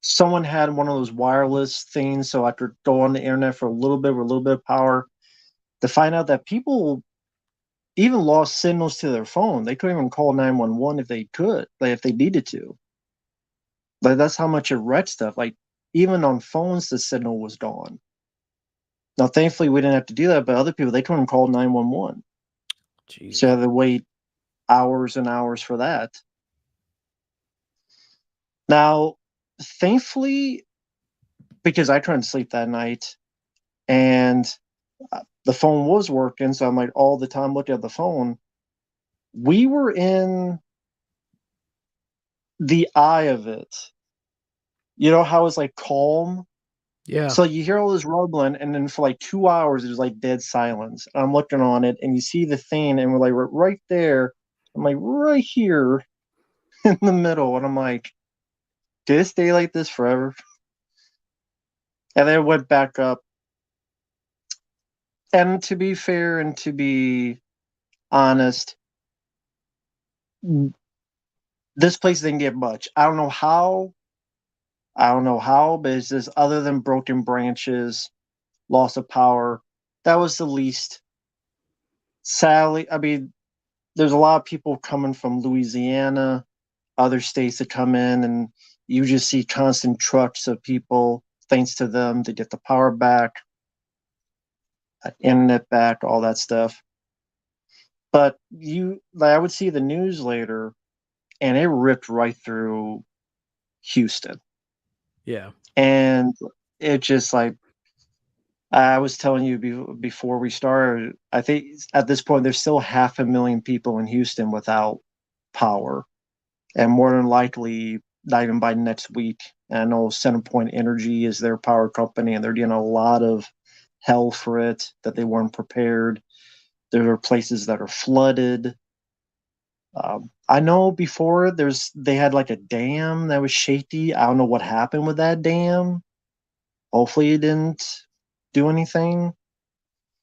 someone had one of those wireless things, so I could go on the internet for a little bit with a little bit of power. To find out that people even lost signals to their phone. They couldn't even call 911 if they could, like if they needed to. Like that's how much it wrecked stuff. Like even on phones, the signal was gone. Now, thankfully, we didn't have to do that, but other people they couldn't call 911, so you Jesus. had to wait hours and hours for that. Now, thankfully, because I couldn't sleep that night, and the phone was working, so I'm like all the time looking at the phone. We were in the eye of it. You know how it's like calm. Yeah. So you hear all this rumbling, and then for like 2 hours, there's like dead silence. And I'm looking on it, and you see the thing, and we're right there. I'm like right here in the middle, and I'm like, did it stay like this forever? And then it went back up. And to be fair and to be honest, this place didn't get much. I don't know how. I don't know how, but it's just other than broken branches, loss of power. That was the least. Sadly, I mean, there's a lot of people coming from Louisiana, other states that come in, and you just see constant trucks of people. Thanks to them, to get the power back, internet back, all that stuff. But like, I would see the news later, and it ripped right through Houston, Yeah. and it just like I was telling you before we started. I think at this point there's still 500,000 people in Houston without power, and more than likely not even by next week. And I know CenterPoint Energy is their power company, and they're getting a lot of hell for it that they weren't prepared. There are places that are flooded. I know before they had like a dam that was shaky. I don't know what happened with that dam. Hopefully, it didn't do anything.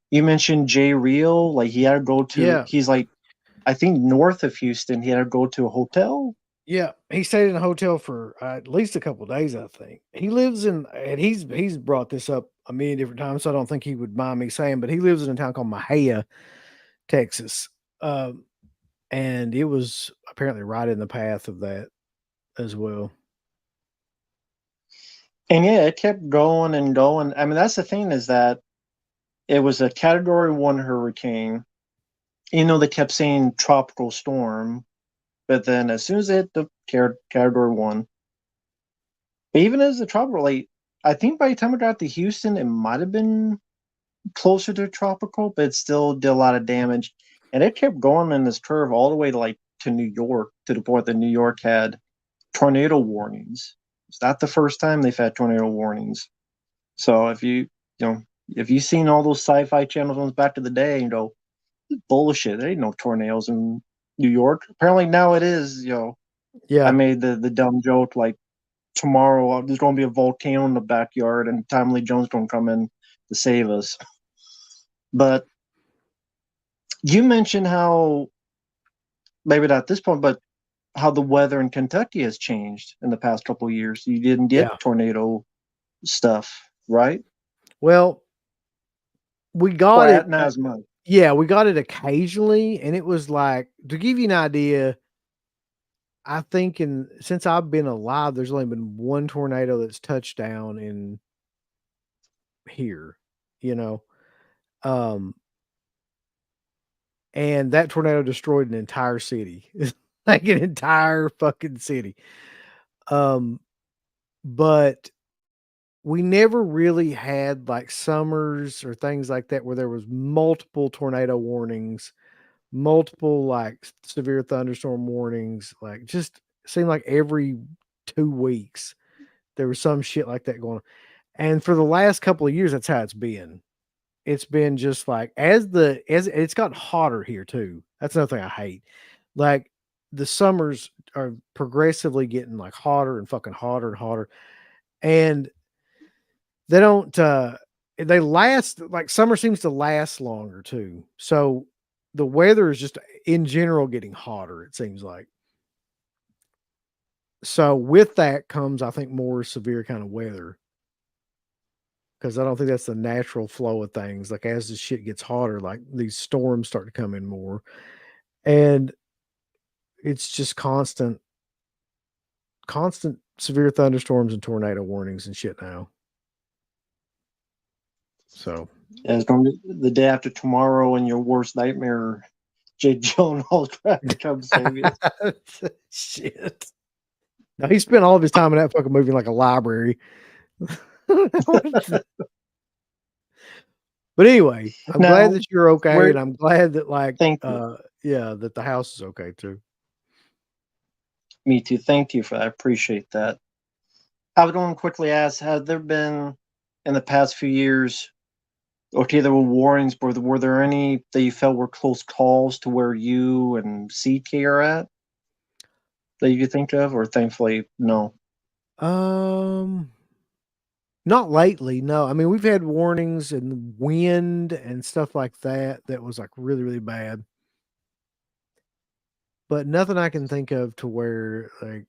You mentioned Jay Real, like he had to go to. Yeah. He's like, I think north of Houston. He had to go to a hotel. Yeah. He stayed in a hotel for at least a couple of days, I think. He lives in, and he's brought this up a million different times, so I don't think he would mind me saying, but he lives in a town called Mahia, Texas. Um, and it was apparently right in the path of that as well. And yeah, it kept going and going. I mean, that's the thing is that it was a Category 1 hurricane. You know, they kept saying tropical storm, but then as soon as it hit the Category 1, but even as the tropical, like I think by the time it got to Houston, it might have been closer to tropical, but it still did a lot of damage. And it kept going in this curve all the way to like to New York to the point that New York had tornado warnings. It's not the first time they've had tornado warnings. So if you've seen all those sci-fi channel films back to the day, bullshit. There ain't no tornadoes in New York. Apparently now it is. I Yeah. made the dumb joke like tomorrow there's going to be a volcano in the backyard and Tommy Lee Jones going to come in to save us. But you mentioned how maybe not at this point, but how the weather in Kentucky has changed in the past couple of years. You didn't get Yeah. tornado stuff, right? Well, we got Or it. not as much. Yeah, we got it occasionally, and it was like to give you an idea. I think since I've been alive, there's only been one tornado that's touched down in here, you know. Um, and that tornado destroyed an entire city, like an entire fucking city. Um, but we never really had like summers or things like that where there was multiple tornado warnings, multiple like severe thunderstorm warnings. Like just seemed like every 2 weeks there was some shit like that going on. And for the last couple of years, that's how it's been. It's been just like as it's gotten hotter here too. That's another thing I hate. Like the summers are progressively getting like hotter and fucking hotter and hotter. And they don't they last like summer seems to last longer too. So the weather is just in general getting hotter, it seems like. So with that comes, I think, more severe kind of weather. Because I don't think that's the natural flow of things. Like as the shit gets hotter, like these storms start to come in more. And it's just constant severe thunderstorms and tornado warnings and shit now. So Yeah, it's going to be the day after tomorrow and your worst nightmare. Jake Gyllenhaal trying to come save you. shit. Now he spent all of his time in that fucking movie in like a library. But anyway, I'm glad Now, that you're okay, where? and I'm glad that like Thank you. yeah, that the house is okay too. Me too. Thank you for that. I appreciate that. I was going to quickly ask: have there been in the past few years? Okay, there were warnings, but were there any that you felt were close calls to where you and CK are at that you could think of, or thankfully, no? Um Not lately, no. I mean, we've had warnings and wind and stuff like that that was like really, really bad. But nothing I can think of to where like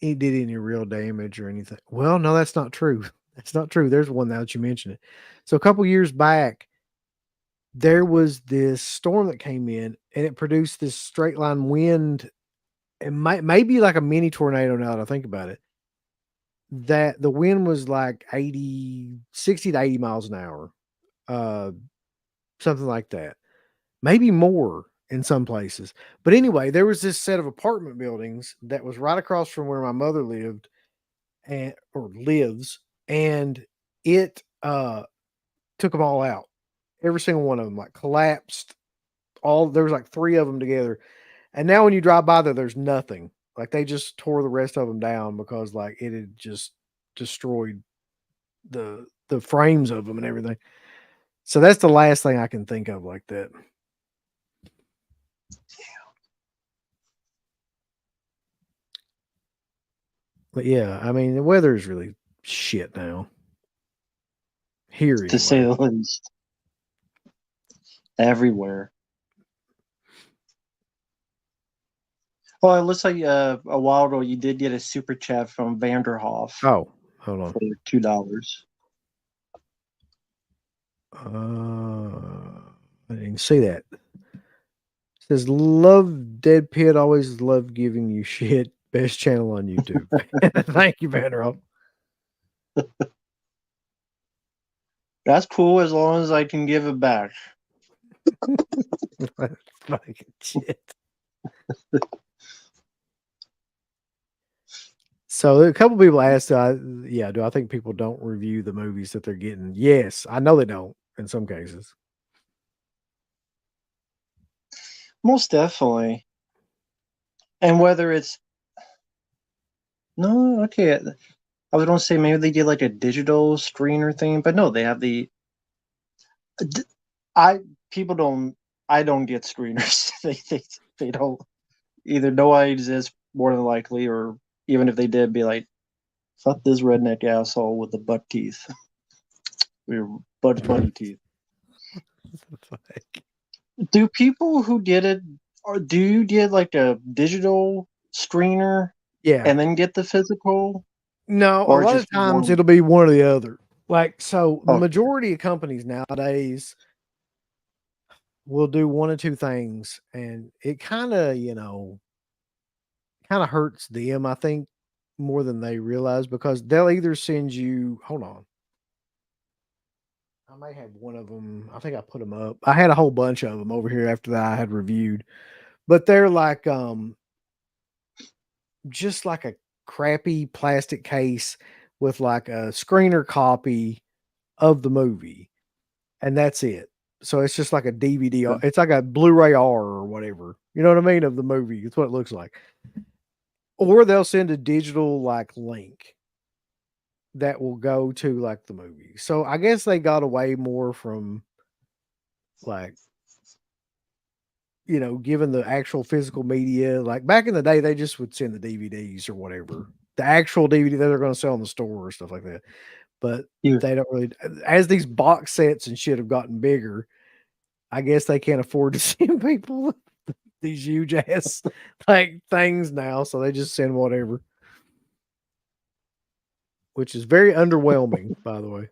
it did any real damage or anything. Well, no, that's not true. That's not true. There's one now that you mention it. So a couple years back, there was this storm that came in and it produced this straight line wind. It maybe like a mini tornado now that I think about it. That the wind was like 60 to 80 miles an hour. Uh Something like that. Maybe more in some places. But anyway, there was this set of apartment buildings that was right across from where my mother lived and or lives, and it took them all out. Every single one of them like collapsed. All there was like three of them together. And now when you drive by there, there's nothing. Like they just tore the rest of them down because like it had just destroyed the frames of them and everything. So that's the last thing I can think of like that. But yeah, I mean, the weather is really shit now. Here To say anyway. the least, everywhere. Well, it looks like a while ago you did get a super chat from Vanderhoff Oh, hold on. for $2. I didn't see that. It says love Dead Pit, always love giving you shit. Best channel on YouTube. Thank you, Vanderhoff. That's cool as long as I can give it back. Fucking shit. So a couple people asked, yeah, do I think people don't review the movies that they're getting? Yes, I know they don't in some cases. Most definitely. And whether it's no, okay, I was going to say maybe they did like a digital screener thing, but no, they have the. I people don't. I don't get screeners. They don't either know I exist more than likely, or even if they did, be like, "Fuck this redneck asshole with the buck teeth, your Bugs Bunny teeth." Like, Do people who did it, or do you get like a digital screener yeah. and then get the physical, No, a or lot just of times one? it'll be one or the other. Like, so the Oh, majority of companies nowadays will do one or two things, and it kind of, kind of hurts them, I think, more than they realize because they'll either send you, hold on, I may have one of them. I think I put them up. I had a whole bunch of them over here after that I had reviewed, but they're like, just like a crappy plastic case with like a screener copy of the movie, and that's it. So it's just like a DVD. okay. It's like a Blu-ray R or whatever. You know what I mean of the movie. It's what it looks like. Or they'll send a digital like link that will go to like the movie. So I guess they got away more from like given the actual physical media. Like back in the day, they just would send the DVDs or whatever, the actual DVD that they're going to sell in the store or stuff like that. But Yeah. they don't really, as these box sets and shit have gotten bigger. I guess they can't afford to send people these huge ass like things now, so they just send whatever, which is very underwhelming, by the way.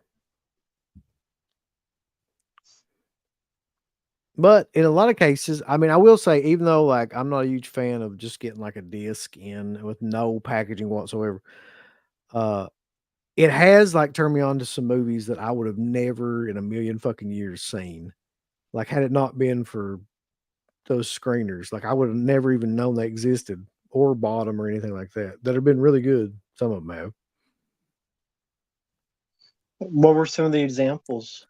But in a lot of cases, I mean, I will say, even though like I'm not a huge fan of just getting like a disc in with no packaging whatsoever, uh, it has like turned me on to some movies that I would have never in a million fucking years seen. Like had it not been for those screeners, like I would have never even known they existed or bought them or anything like that. That have been really good. Some of them have. What were some of the examples?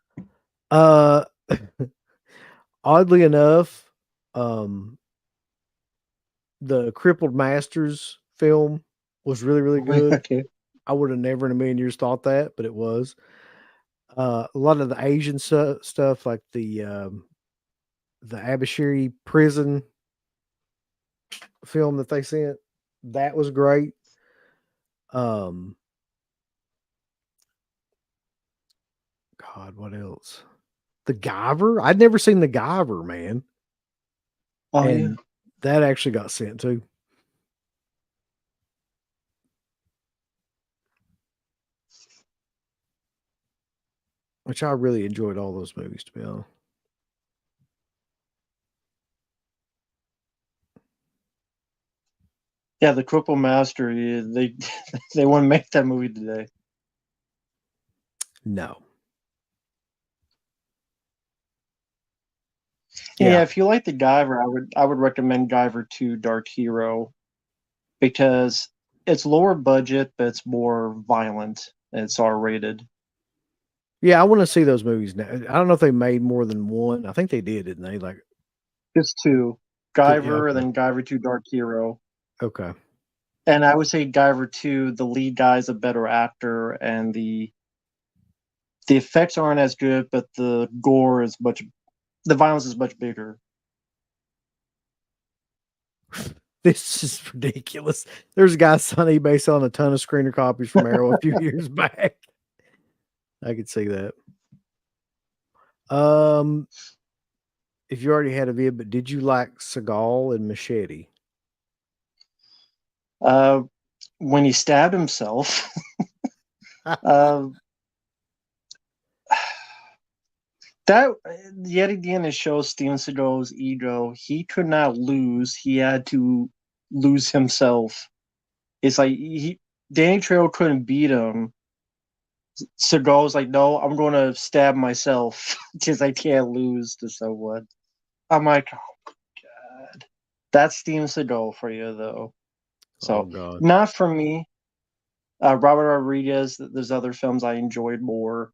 Uh, oddly enough, um, the Crippled Masters film was really, really good. Okay. I would have never in a million years thought that, but it was. A lot of the Asian stuff, like the Abashiri prison film that they sent, that was great. Um, God, what else? The Guyver. I'd never seen the Guyver, man, Oh yeah. and that actually got sent too, which I really enjoyed all those movies, to be honest. Yeah, the Cripple Master. Yeah, they they want to make that movie today. No, And yeah, yeah, if you like the Guyver, I would recommend Guyver 2 Dark Hero because it's lower budget, but it's more violent and it's R rated. yeah. I want to see those movies now. I don't know if they made more than one. I think they did, didn't they? Like, Just two. yeah, Guyver and okay, then Guyver 2 Dark Hero. okay. And I would say Guyver 2, the lead guy is a better actor and the effects aren't as good, but the violence is much bigger. This is ridiculous. There's a guy on eBay selling a ton of screener copies from Arrow a few years back. I could see that. Um, if you already had a vid, but did you like Seagal and Machete? Uh, when he stabbed himself, uh, that yet again it shows Steven Seagal's ego. He could not lose. He had to lose himself. It's like Danny Trejo couldn't beat him. Seagal's like, no, I'm going to stab myself because I can't lose to someone. I'm like, oh God, that's Steven Seagal for you though. Oh So God. not for me. Robert Rodriguez. There's other films I enjoyed more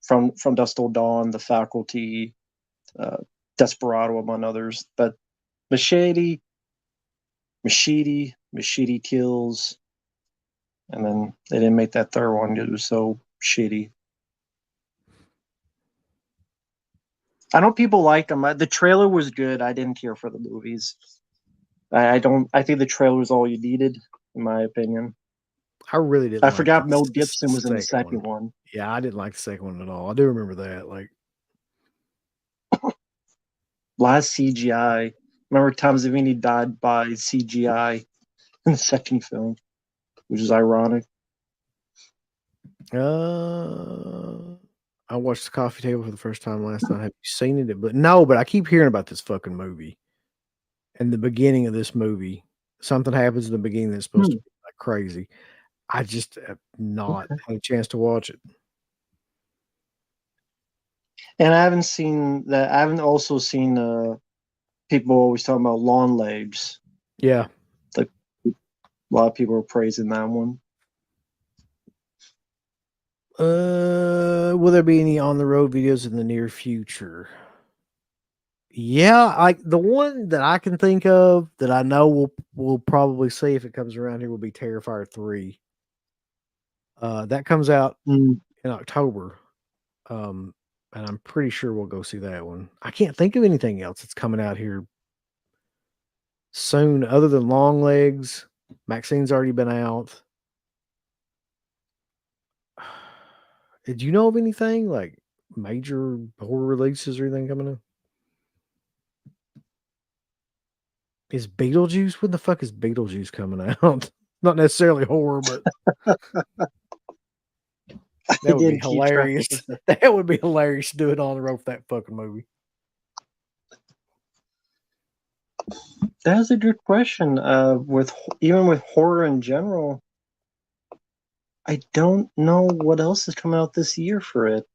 from Dust Till Dawn, The Faculty, uh, Desperado, among others. But Machete, Machete Kills, and then they didn't make that third one because it was so shitty. I know people liked them. The trailer was good. I didn't care for the movies. I don't. I think the trailer was all you needed, in my opinion. I really didn't I like forgot Mel the Gibson was in the second second one. one. Yeah, I didn't like the second one at all. I do remember that. Like, A lot of CGI. Remember Tom Savini died by CGI in the second film, which is ironic. I watched The Coffee Table for the first time last night. Have you seen it? But no, but I keep hearing about this fucking movie. And the beginning of this movie, something happens in the beginning that's supposed to be like crazy. I just have not had a chance to watch it. And I haven't seen that. I haven't also seen people always talking about Long Legs. Yeah. Like a lot of people are praising that one. Will there be any on the road videos in the near future? Yeah, like the one that I can think of that I know we'll probably see if it comes around here will be Terrifier 3. That comes out in October. And I'm pretty sure we'll go see that one. I can't think of anything else that's coming out here soon other than Long Legs. Maxine's already been out. Did you know of anything like major horror releases or anything coming up? Is Beetlejuice? When the fuck is Beetlejuice coming out? Not necessarily horror, but that would be didn't keep track hilarious. of that. That would be hilarious to do it on the road for that fucking movie. That's a good question. Even with horror in general, I don't know what else is coming out this year for it,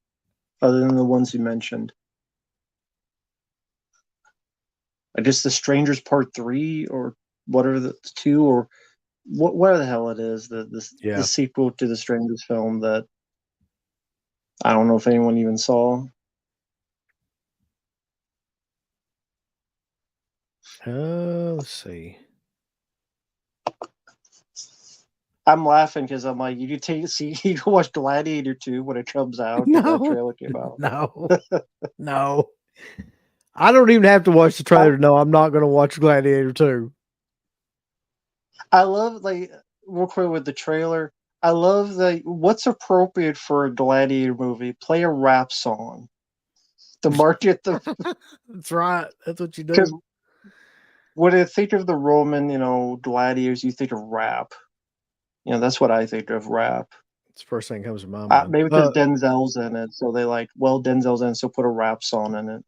other than the ones you mentioned. I guess The Strangers Part 3 or whatever the 2 or whatever the hell it is, the sequel to the Strangers film that I don't know if anyone even saw. Let's see. I'm laughing because I'm like, you can watch Gladiator 2 when it comes out because that No, trailer came out. no, no. I don't even have to watch the trailer. No, I'm not going to watch Gladiator 2. I love, like, real quick with the trailer. I love what's appropriate for a Gladiator movie? Play a rap song to market the. That's right. That's what you Because do. when I think of the Roman, gladiators, you think of rap. That's what I think of rap. It's the first thing that comes to my mind. Maybe because Denzel's in it, so they Denzel's in it, so put a rap song in it.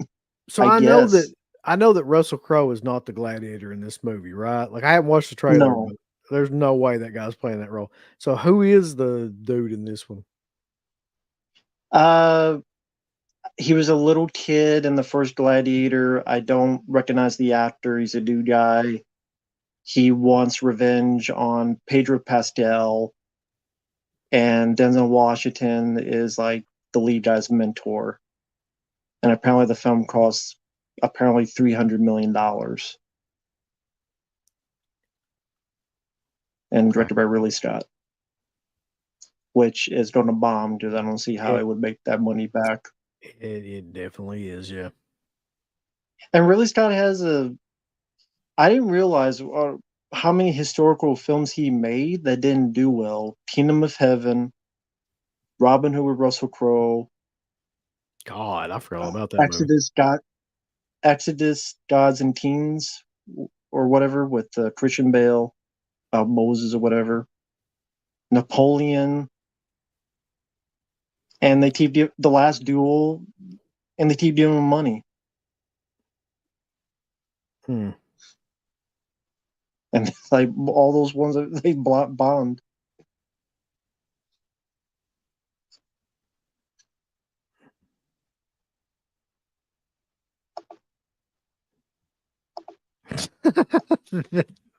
So I know that Russell Crowe is not the gladiator in this movie, right? Like I haven't watched the trailer, No. but there's no way that guy's playing that role. So who is the dude in this one? He was a little kid in the first Gladiator. I don't recognize the actor. He's a new guy. He wants revenge on Pedro Pascal, and Denzel Washington is like the lead guy's mentor. And apparently, the film costs $300 million, and directed by Ridley Scott, which is going to bomb because I don't see how it would make that money back. It definitely is, yeah. And Ridley Scott has I didn't realize how many historical films he made that didn't do well. Kingdom of Heaven, Robin Hood with Russell Crowe. God, I forgot all about that movie. Exodus, Gods and Teens, or whatever, with Christian Bale, Moses or whatever. Napoleon. And they keep The Last Duel, and they keep giving him money. And like all those ones that they bombed.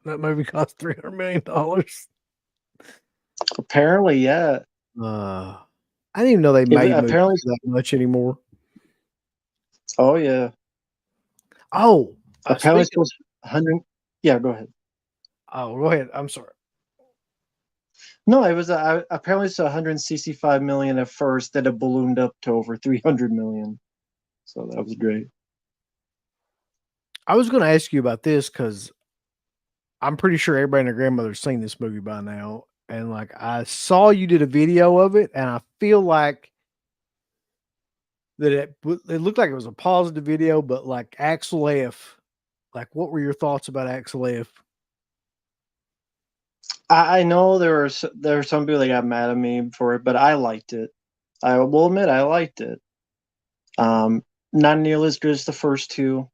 That movie cost $300 million. Apparently, yeah. I didn't even know they made movies that much anymore. Oh yeah. Oh, apparently it's supposed 100. Yeah, go ahead. Oh, go ahead. I'm sorry. No, it was apparently it's 165 million at first, then it ballooned up to over 300 million. So that was great. I was going to ask you about this because I'm pretty sure everybody and their grandmother's seen this movie by now. And like I saw you did a video of it, and I feel like that it looked like it was a positive video, but like Axel F. Like, what were your thoughts about Axel F? I know there were some people that got mad at me for it, but I liked it. I will admit I liked it. Um, Not nearly as good as the first two.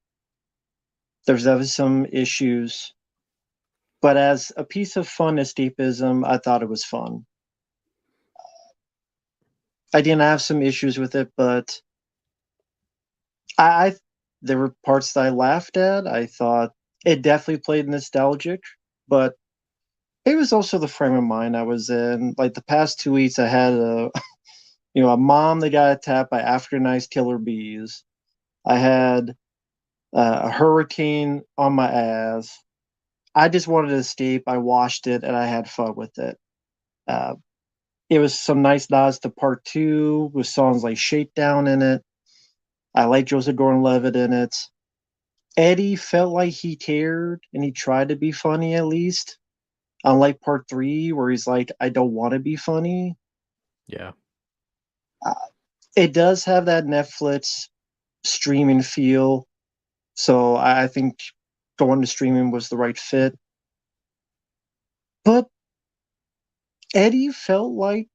There's definitely some issues, but as a piece of fun escapism, I thought it was fun. I didn't have some issues with it, but I there were parts that I laughed at. I thought it definitely played nostalgic, but it was also the frame of mind I was in. Like the past 2 weeks, I had a a mom that got attacked by Africanized killer bees. I had a hurricane on my ass. I just wanted to escape. I watched it and I had fun with it. Uh, it was some nice nods to part two with songs like Shakedown in it. I like Joseph Gordon-Levitt in it. Eddie felt like he cared and he tried to be funny at least. Unlike part three, where he's like, I don't want to be funny. Yeah. Uh, it does have that Netflix streaming feel. So I think going to streaming was the right fit. But Eddie felt like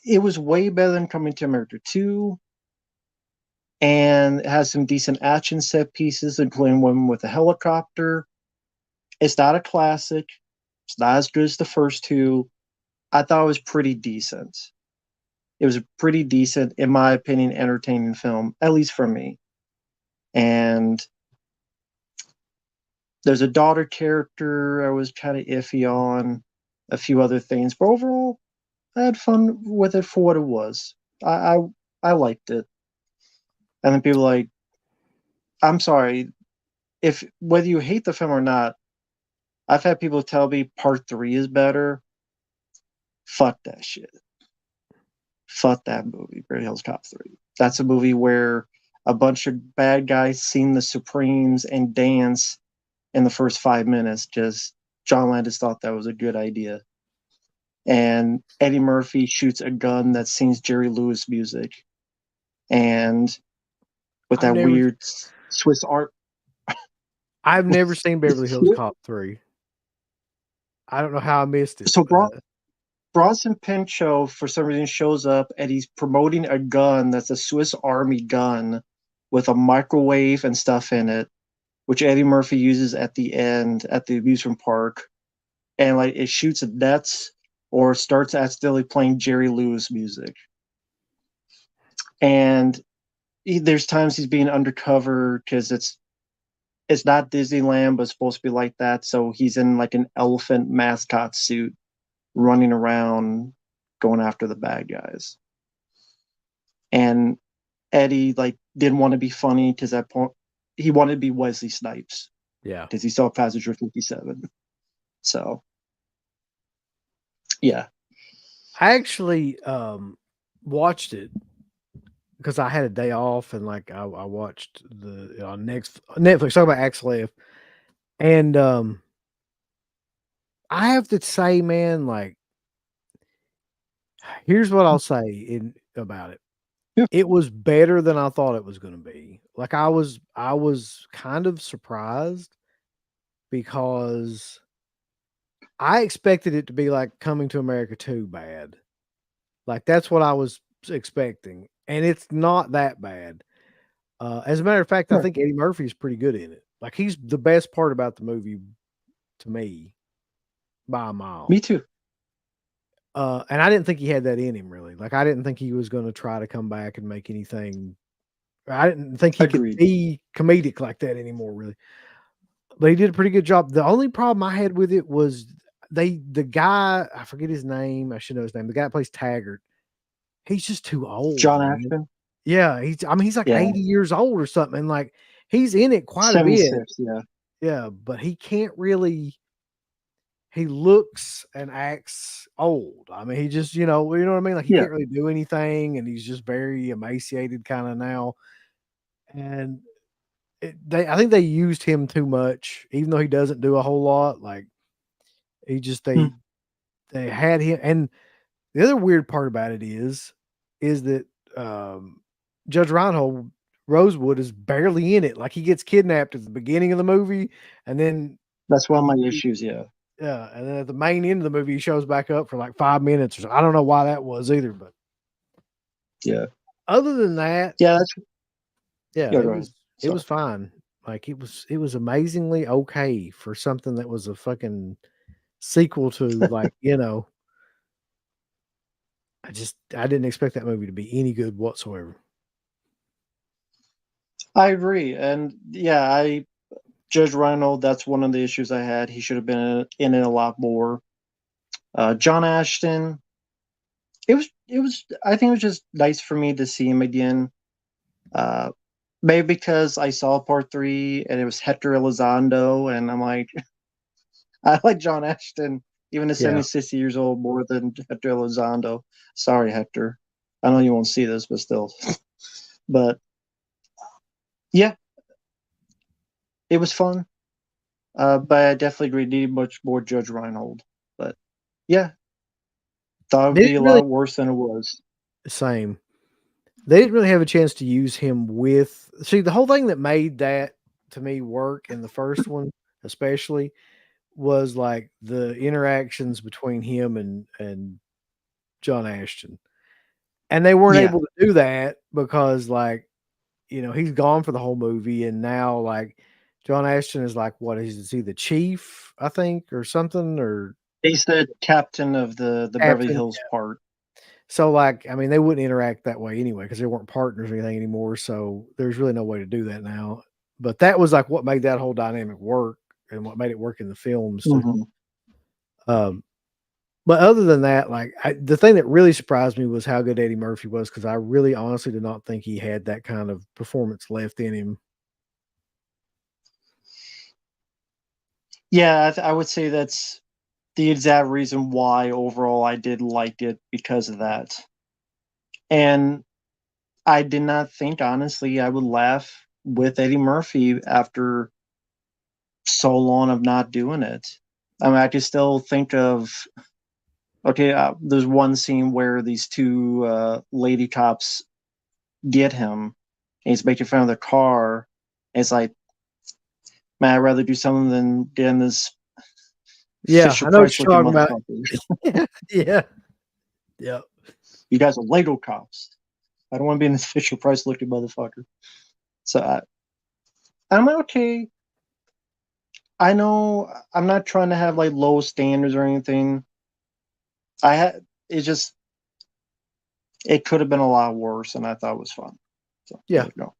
it was way better than Coming to America 2, and it has some decent action set pieces, including one with a helicopter. It's not a classic. It's not as good as the first two. I thought it was pretty decent. It was a pretty decent, in my opinion, entertaining film, at least for me. And there's a daughter character I was kind of iffy on, a few other things, but overall, I had fun with it for what it was. I I, I liked it. And then people like, I'm sorry, if whether you hate the film or not, I've had people tell me part three is better. Fuck that shit. Fuck that movie, Beverly Hills Cop 3. That's a movie where a bunch of bad guys sing the Supremes and dance in the first 5 minutes. Just John Landis thought that was a good idea. And Eddie Murphy shoots a gun that sings Jerry Lewis music. And with I've that never weird Swiss art. I've never seen Beverly Hills Cop 3. I don't know how I missed it. So Bronson Pinchot, for some reason, shows up and he's promoting a gun that's a Swiss Army gun with a microwave and stuff in it, which Eddie Murphy uses at the end at the amusement park. And like it shoots at nets or starts accidentally playing Jerry Lewis music. And there's times he's being undercover because it's not Disneyland, but it's supposed to be like that. So he's in like an elephant mascot suit running around going after the bad guys. And Eddie like didn't want to be funny because that point he wanted to be Wesley Snipes Yeah. because he saw Passenger 57. So yeah. I actually watched it because I had a day off and like I watched the on next Netflix talk about Axel F. And I have to say, man, like here's what I'll say in about it. Yeah. It was better than I thought it was going to be. Like I was kind of surprised because I expected it to be like Coming to America 2 bad. Like that's what I was expecting, and it's not that bad. As a matter of fact, I Right. think Eddie Murphy is pretty good in it. Like he's the best part about the movie to me by a mile. Me too. And I didn't think he had that in him really. Like I didn't think he was going to try to come back and make anything. I didn't think he could Agreed. be comedic like that anymore, really. But he did a pretty good job. The only problem I had with it was the guy, I forget his name. I should know his name. The guy that plays Taggart. He's just too old, John man. Ashton. Yeah, he's like Yeah. 80 years old or something. And like he's in it quite a bit. 76. Yeah. Yeah, but he can't really he looks and acts old. I mean, he just, you know what I mean? Like he Yeah. can't really do anything and he's just very emaciated kind of now. And I think they used him too much, even though he doesn't do a whole lot. Like he just, Hmm. they had him. And the other weird part about it is that, um, Judge Reinhold Rosewood is barely in it. Like he gets kidnapped at the beginning of the movie and then That's one of my issues. Yeah. yeah, and then at the main end of the movie, he shows back up for like 5 minutes or so. I don't know why that was either, but Yeah. other than that, Yeah. That's yeah, yeah. Go ahead. it was Sorry. fine. Like it was amazingly okay for something that was a fucking sequel to like, I didn't expect that movie to be any good whatsoever. I agree, and yeah, I Judge Reinhold. That's one of the issues I had. He should have been in it a lot more. John Ashton. It was. I think it was just nice for me to see him again. Uh, Maybe because I saw part three and it was Hector Elizondo, and I'm like, I like John Ashton, even at Yeah. 76 years old, more than Hector Elizondo. Sorry, Hector. I know you won't see this, but still. But yeah, it was fun. But I definitely agree, needed much more Judge Reinhold. But yeah, thought it would They be didn't a really lot worse than it was. same. They didn't really have a chance to use him with see the whole thing that made that to me work in the first one, especially was like the interactions between him and John Ashton. And they weren't Yeah, able to do that because like, he's gone for the whole movie and now like John Ashton is like what is he the chief, I think, or something or he's the captain of the Beverly captain. Hills part. So like, I mean, they wouldn't interact that way anyway because they weren't partners or anything anymore. So there's really no way to do that now. But that was like what made that whole dynamic work and what made it work in the films too. Hmm. Um, But other than that, like the thing that really surprised me was how good Eddie Murphy was because I really honestly did not think he had that kind of performance left in him. Yeah, I would say that's the exact reason why overall I did like it because of that. And I did not think, honestly, I would laugh with Eddie Murphy after so long of not doing it. I mean, I can still think of okay. There's one scene where these two lady cops get him, and he's making fun of their car. And it's like, man, I'd rather do something than get in this Yeah, Fisher I know what Price you're looking talking about. motherfucker. Yeah, yeah, You guys are Lego cops. I don't want to be in this Fisher Price looking motherfucker. So I'm like, okay. I know I'm not trying to have like low standards or anything. I had it just it could have been a lot worse, and I thought it was fun. So there yeah, you go.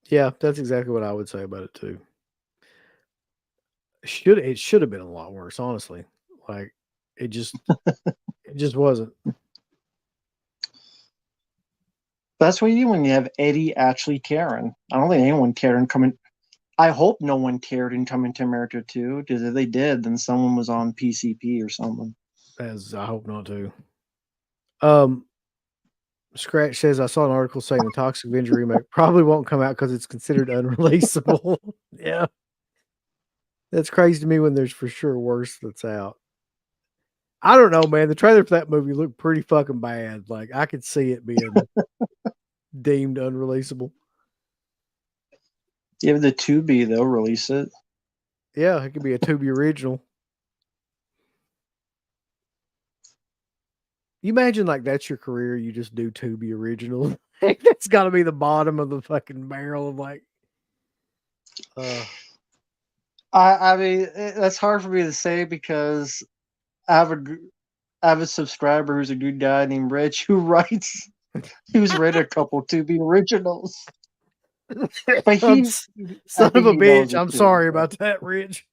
yeah. That's exactly what I would say about it too. It should have been a lot worse, honestly. Like it just it just wasn't. That's what you do when you have Eddie actually caring. I don't think anyone cared in coming. I hope no one cared in Coming to America too, because if they did, then someone was on PCP or something. As I hope not to. Um, Scratch says I saw an article saying the Toxic Avenger remake probably won't come out because it's considered unreleasable. Yeah, that's crazy to me when there's for sure worse that's out. I don't know, man. The trailer for that movie looked pretty fucking bad. Like I could see it being deemed unreleasable. Give the Tubi, they'll release it. Yeah, it could be a Tubi original. You imagine like that's your career, you just do Tubi original. That's got to be the bottom of the fucking barrel of like, uh, I mean, that's hard for me to say because I have a I have a subscriber who's a good guy named Rich who writes who's read a couple Tubi originals, but I'm he I son of think a he knows bitch. it I'm too. sorry So. about that, Rich.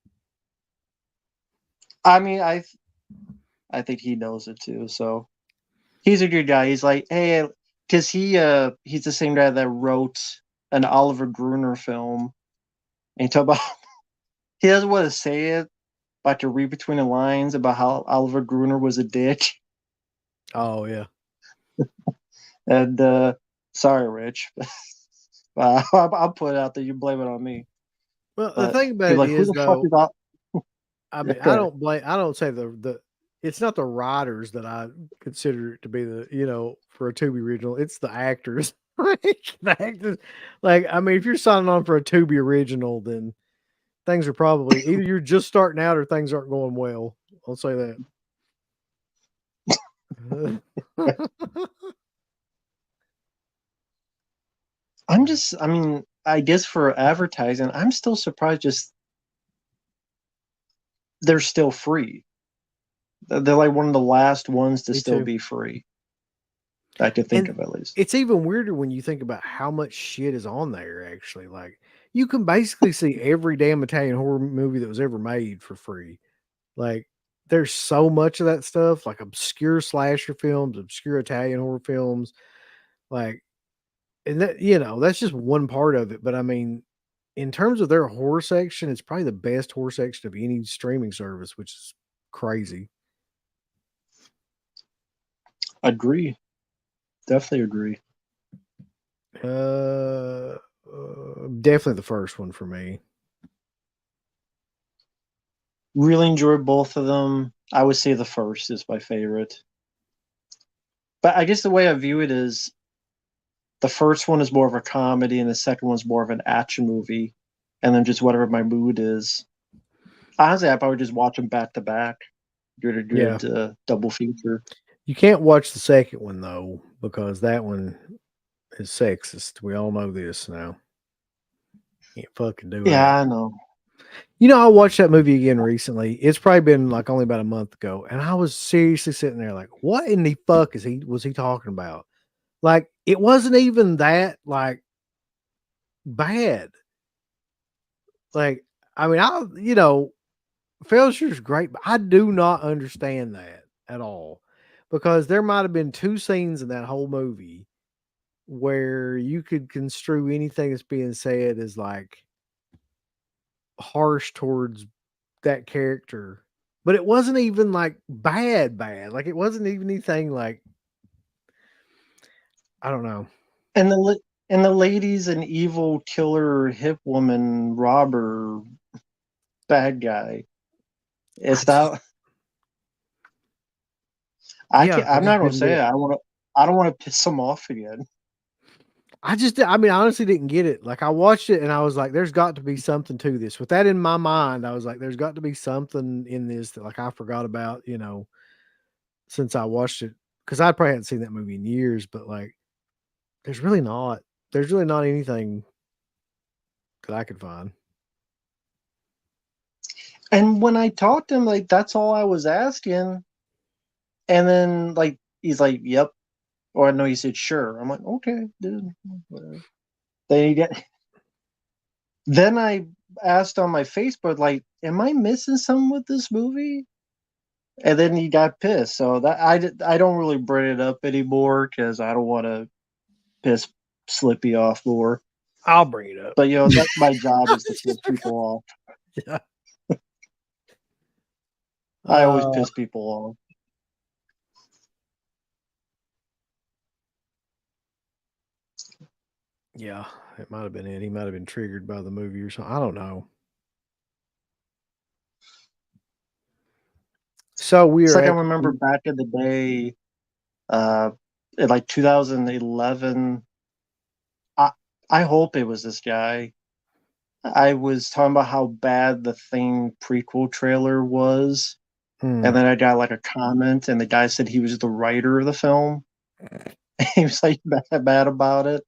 I mean, I think he knows it too. So he's a good guy. He's like, hey, because he's the same guy that wrote an Oliver Gruner film, and he talk about he doesn't want to say it, about to read between the lines about how Oliver Gruner was a dick. Oh yeah. And sorry, Rich, I'll put it out there. You blame it on me. Well, the But thing he about was it like, "Who is the fuck though, is that?" I mean, Good. I don't say it's not the writers that I consider it to be for a Tubi original. It's the actors. Like the actors, like I mean, if you're signing on for a Tubi original, then things are probably either you're just starting out or things aren't going well. I'll say that. I mean, I guess for advertising, I'm still surprised. Just they're still free. They're like one of the last ones to Me still too. be free. I could think And of at least. it's even weirder when you think about how much shit is on there. Actually, like you can basically see every damn Italian horror movie that was ever made for free. Like, there's so much of that stuff, like obscure slasher films, obscure Italian horror films, like, and that's just one part of it. But I mean, in terms of their horror section, it's probably the best horror section of any streaming service, which is crazy. Agree. Definitely agree. Definitely the first one for me. Really enjoyed both of them. I would say the first is my favorite. But I guess the way I view it is the first one is more of a comedy and the second one's more of an action movie. And then just whatever my mood is. Honestly, I probably just watch them back to back. Good a Yeah. good double feature. You can't watch the second one though, because that one is sexist. We all know this now. Can't fucking do that. Yeah, I know. I watched that movie again recently. It's probably been like only about a month ago, and I was seriously sitting there like, "What in the fuck was he talking about?" Like, it wasn't even that like bad. Like, I mean, Fellowship's great, but I do not understand that at all because there might have been two scenes in that whole movie where you could construe anything that's being said as like harsh towards that character, but it wasn't even like bad. Like it wasn't even anything like I don't know. And the lady's an evil killer, hip woman, robber, bad guy. I It's just not. I yeah, can't. I I'm not just gonna didn't say get it. it. I want to. I don't want to piss them off again. I mean, I honestly didn't get it. Like I watched it and I was like, there's got to be something to this. With that in my mind, I was like, there's got to be something in this that like I forgot about, since I watched it. Because I probably hadn't seen that movie in years, but like there's really not. There's really not anything that I could find. And when I talked to him, like that's all I was asking. And then like he's like, "Yep," or I know he said, "Sure." I'm like, "Okay, dude." Whatever. Then he get. Then I asked on my Facebook, like, "Am I missing something with this movie?" And then he got pissed. So that I don't really bring it up anymore because I don't want to piss Slippy off more. I'll bring it up. But that's my job is to piss people off. Yeah. I always Uh, piss people off. yeah, it might have been it. He might have been triggered by the movie or something. I don't know. So we It's are like I at remember back in the day, uh, in like 2011. I I hope it was this guy. I was talking about how bad the Thing prequel trailer was, and mm, then I got like a comment, and the guy said he was the writer of the film. He was like bad about it.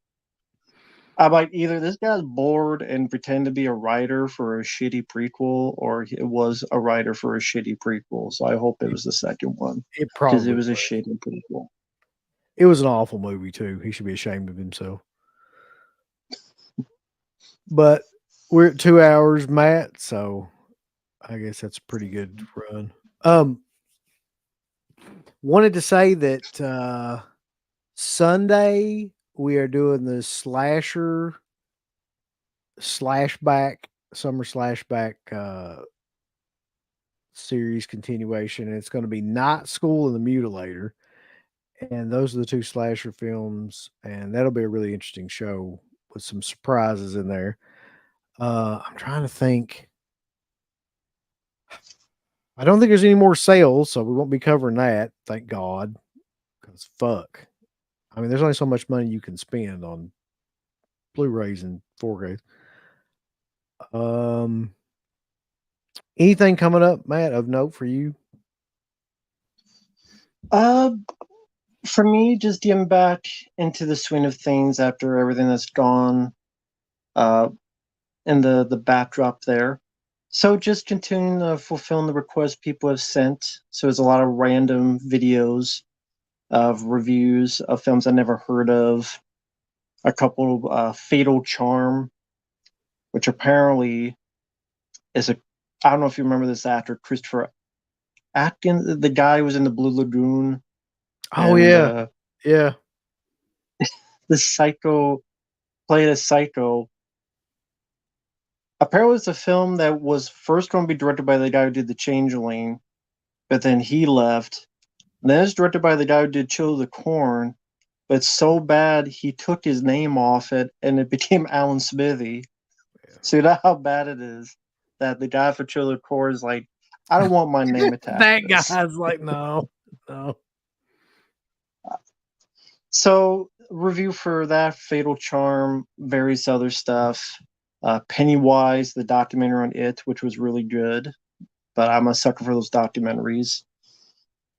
I'm like, either this guy's bored and pretend to be a writer for a shitty prequel, or he was a writer for a shitty prequel. So I hope it it, was the second one it because it probably was a was. shitty prequel. It was an awful movie too. He should be ashamed of himself. But we're at 2 hours, Matt. So I guess that's a pretty good run. Um, Wanted to say that Sunday we are doing the slasher slashback summer slashback series continuation, and it's going to be Night School and the Mutilator, and those are the two slasher films, and that'll be a really interesting show with some surprises in there. I'm trying to think. I don't think there's any more sales, so we won't be covering that. Thank God, because fuck. I mean, there's only so much money you can spend on Blu-rays and 4Ks. Um, anything coming up, Matt, of note for you? Uh, for me, just getting back into the swing of things after everything that's gone, uh, and the backdrop there. So just continuing to fulfill the requests people have sent. So there's a lot of random videos of reviews of films I never heard of. A couple Fatal Charm, which apparently is a, I don't know if you remember this actor, Christopher Atkins, the guy who was in the Blue Lagoon Oh and yeah, yeah. the psycho, played a psycho. Apparently it's a film that was first going to be directed by the guy who did The Changeling, but then he left. And then it's directed by the guy who did Chill the Corn, but it's so bad he took his name off it and it became Alan Smithy. So you know how bad it is that the guy for Chill the Corn is like, I don't want my name attached That to this. guy's like, no, no. So review for that, Fatal Charm, various other stuff. Pennywise, the documentary on it, which was really good, but I'm a sucker for those documentaries.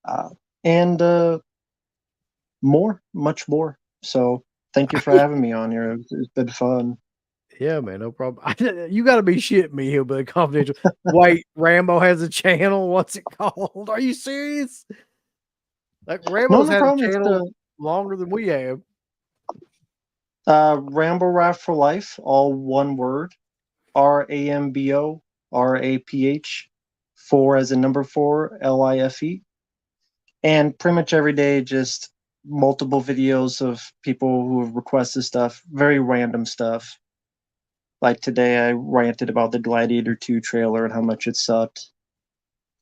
Uh, and more, much more. So thank you for having me on here. It's been fun. Yeah, man, no problem. You got to be shitting me, Hillbilly Confidential. Wait, Rambo has a channel. What's it called? Are you serious? Like No, Rambo's no had a problem. It's channel the longer than we have. Rambo Rap for Life, all one word. RAMBO RAPH, four as in number four, LIFE. And pretty much every day, just multiple videos of people who have requested stuff, very random stuff. Like today, I ranted about the Gladiator 2 trailer and how much it sucked.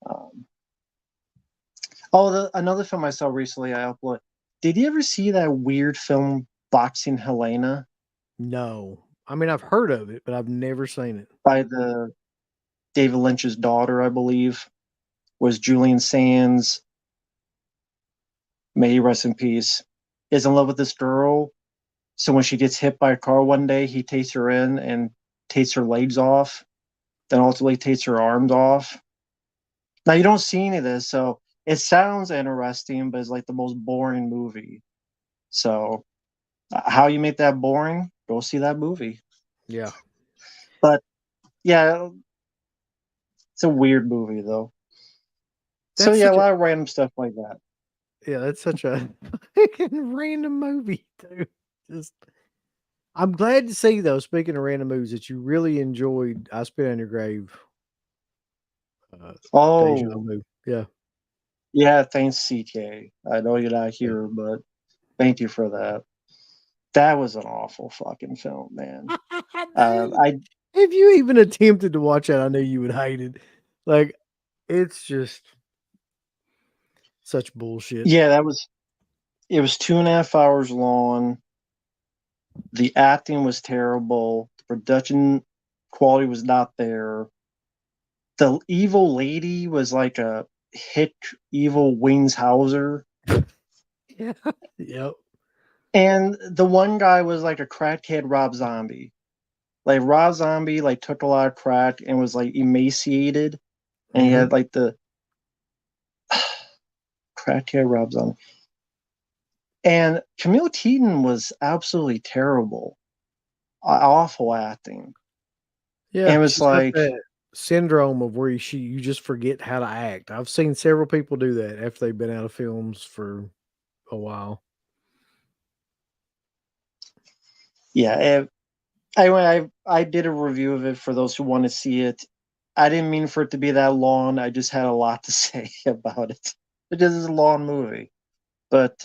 Um, another film I saw recently, I uploaded. Did you ever see that weird film, Boxing Helena, No. I mean, I've heard of it, but I've never seen it. by the David Lynch's daughter, I believe, was Julian Sands, may he rest in peace, is in love with this girl. So when she gets hit by a car one day, he takes her in and takes her legs off, then ultimately takes her arms off. Now you don't see any of this, so it sounds interesting, but it's like the most boring movie. So how you make that boring? Go see that movie. Yeah. But yeah, it's a weird movie though. So That's yeah, a such a lot of random stuff like that. yeah, that's such a fucking random movie, too. Just I'm glad to see though, speaking of random movies, that you really enjoyed I Spit on Your Grave, uh, Deja Oh, Vu. Yeah. yeah, thanks CK. I know you're not Yeah. here, but thank you for that. That was an awful fucking film, man. Dude, I if you even attempted to watch that, I knew you would hate it. Like, it's just such bullshit. Yeah, that was, it was 2.5 hours long. The acting was terrible. The production quality was not there. The evil lady was like a hick evil Wings Hauser. Yeah. Yep. And the one guy was like a crackhead Rob Zombie. Like Rob Zombie like took a lot of crack and was like emaciated, and he Mhm. had like the crackhead Rob Zombie. And Camille Keaton was absolutely terrible, awful acting. And Yeah, it was she's got like, that syndrome of where you just forget how to act. I've seen several people do that after they've been out of films for a while. yeah. Anyway, I did a review of it for those who want to see it. I didn't mean for it to be that long. I just had a lot to say about it. It is a long movie, but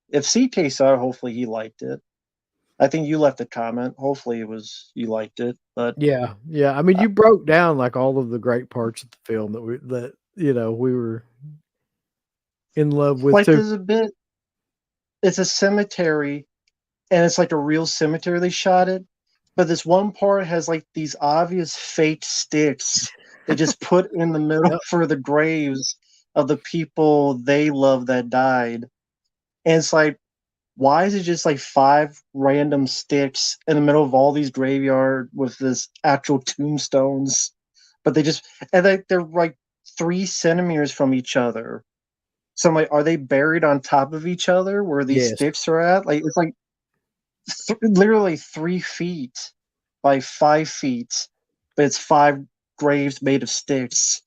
if CK saw it, hopefully he liked it. I think you left a comment. Hopefully, it was you liked it, but Yeah, yeah. I mean, uh, you broke down like all of the great parts of the film that we were in love with like too. there's a bit. It's a cemetery, and it's like a real cemetery. They shot it, but this one part has like these obvious fake sticks they just put in the middle Yep. for the graves of the people they love that died. And it's like, why is it just like five random sticks in the middle of all these graveyard with this actual tombstones? But they just and they're like 3 centimeters from each other. So I'm like, are they buried on top of each other where these Yes. sticks are at? Like it's like literally 3 feet by 5 feet, but it's five graves made of sticks.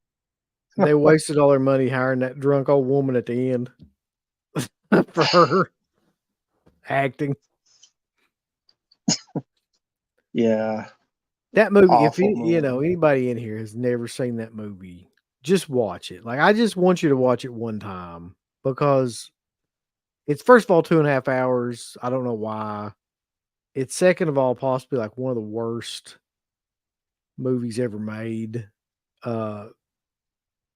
They wasted all their money hiring that drunk old woman at the end for her acting. Yeah, That movie, if awful movie. anybody in here has never seen that movie, just watch it. Like, I just want you to watch it one time because it's, first of all, 2.5 hours. I don't know why. It's, second of all, possibly like one of the worst movies ever made. Uh,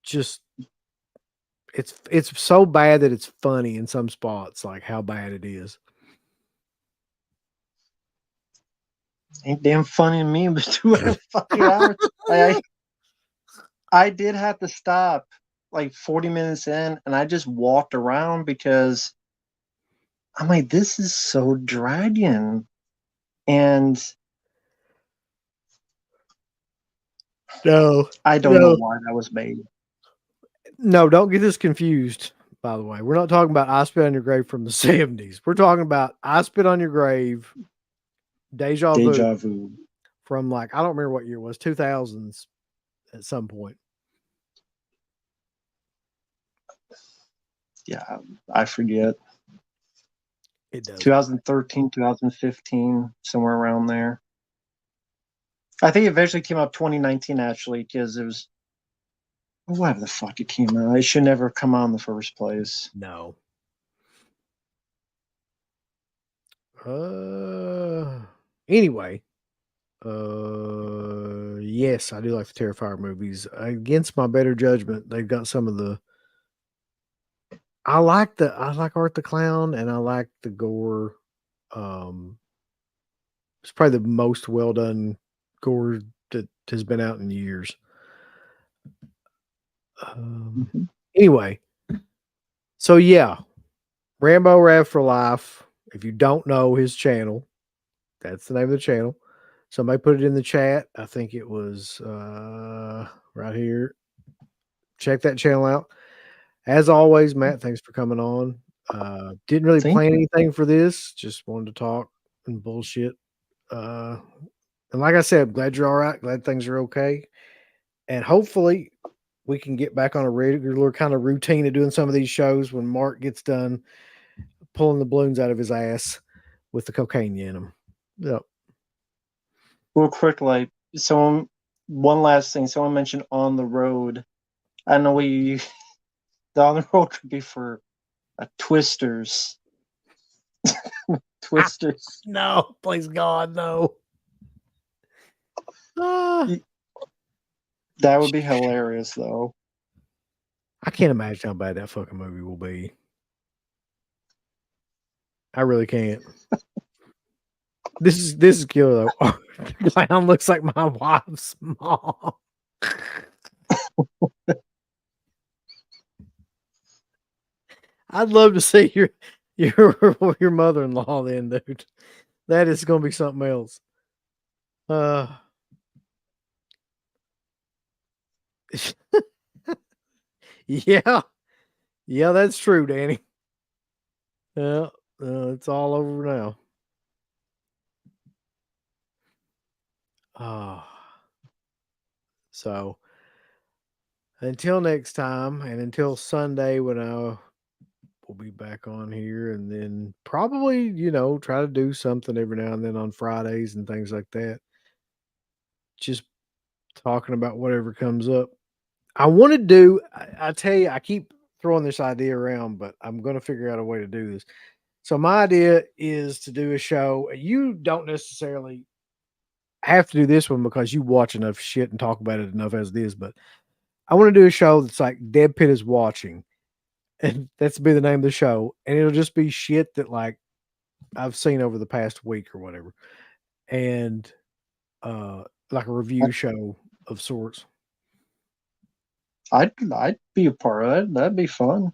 just it's so bad that it's funny in some spots, like how bad it is. Ain't damn funny to me, but 2 and a fucking hours. I did have to stop like 40 minutes in, and I just walked around because I'm like, this is so dragging, and No, I don't know no, why that was made. no, don't get this confused, by the way. We're not talking about I Spit on Your Grave from the 70s. We're talking about I Spit on Your Grave, Deja Vu Deja vu. from, like, I don't remember what year it was, 2000s at some point. Yeah, I forget. It does. 2013, 2015, somewhere around there. I think it eventually came out 2019 actually, because it was whatever the fuck it came out. It should never come out in the first place. No. Uh, anyway, yes, I do like the Terrifier movies. Against my better judgment, they've got some of the. I like Art the Clown, and I like the gore. Um, it's probably the most well done gore that has been out in years. Um, Mhm. anyway, so yeah, Rambo Rav for Life. If you don't know his channel, that's the name of the channel. Somebody put it in the chat. I think it was right here. Check that channel out. As always, Matt, thanks for coming on. Didn't really Thank plan you. anything for this. Just wanted to talk and bullshit. Uh, and like I said, glad you're all right. Glad things are okay. And hopefully we can get back on a regular kind of routine of doing some of these shows when Mark gets done pulling the balloons out of his ass with the cocaine in them. Yep. Real quick, like someone, one last thing. Someone mentioned on the road. I don't know what you. The on the road could be for Twisters. Ah, Twisters. no, please God, no. Ah, That would be hilarious, though. I can't imagine how bad that fucking movie will be. I really can't. This is killer though. Clown looks like my wife's mom. I'd love to see your mother-in-law then, dude. That is gonna be something else. Uh yeah. Yeah, that's true, Danny. Yeah, it's all over now. Oh, so until next time, and until Sunday when I will be back on here, and then probably try to do something every now and then on Fridays and things like that. Just talking about whatever comes up. I want to do. I tell you, I keep throwing this idea around, but I'm going to figure out a way to do this. So my idea is to do a show. You don't necessarily have to do this one because you watch enough shit and talk about it enough as it is, but I want to do a show that's like Dead Pit is watching. And that's be the name of the show. And it'll just be shit that like I've seen over the past week or whatever. And like a review show of sorts. I'd be a part of that. That'd be fun.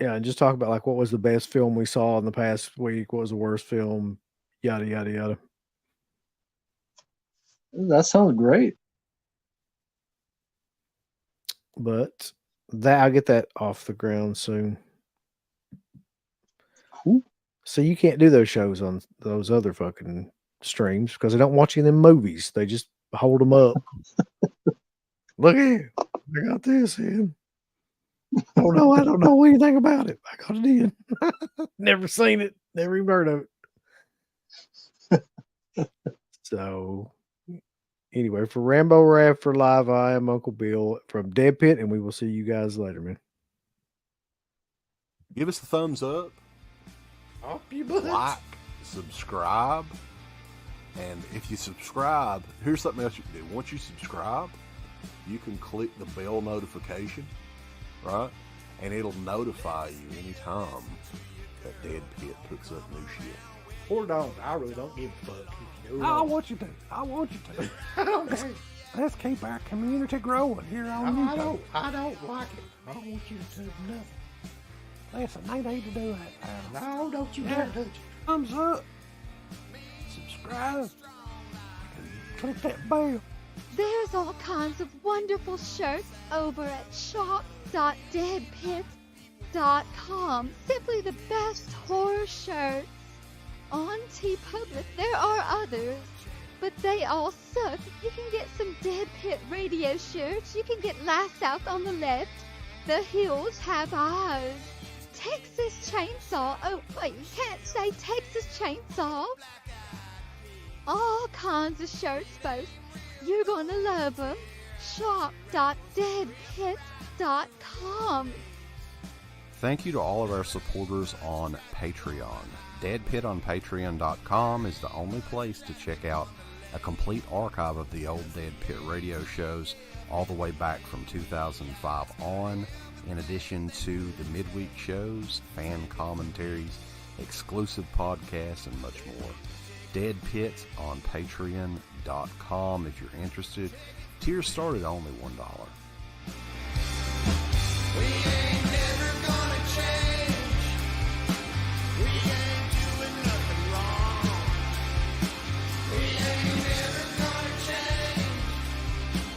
Yeah, and just talk about like what was the best film we saw in the past week, what was the worst film, yada yada yada. That sounds great. But that I'll get that off the ground soon. Cool. So you can't do those shows on those other fucking streams because they don't watch any of them movies. They just hold them up. Look here, I got this in. Oh no, I don't know anything about it. I got it in. Never seen it. Never even heard of it. So anyway, for Rambo Raft for Live, I am Uncle Bill from Dead Pit, and we will see you guys later, man. Give us a thumbs up, Up you butt. like, subscribe, and if you subscribe, here's something else you can do. Once you subscribe, you can click the bell notification, right? And it'll notify you anytime that Dead Pit puts up new shit. Or don't. I really don't give a fuck. I want you to. I want you to. I don't care. Let's keep our community growing here on YouTube. I don't like it. I don't want you to do nothing. Listen, they need to do that. No, don't you dare touch it. Thumbs up. Subscribe. Click that bell. There's all kinds of wonderful shirts over at shop.deadpit.com. Simply the best horror shirts. On TeePublic, there are others, but they all suck. You can get some Dead Pit radio shirts. You can get Last South on the left. The Hills Have Eyes. Texas Chainsaw. Oh, wait, you can't say Texas Chainsaw. All kinds of shirts, folks. You're gonna love them. Shop.deadpit.com. Thank you to all of our supporters on Patreon. Dead Pit on Patreon.com is the only place to check out a complete archive of the old Dead Pit radio shows all the way back from 2005 on, in addition to the midweek shows, fan commentaries, exclusive podcasts, and much more. Dead Pit on Patreon.com if you're interested. Tiers start at only $1.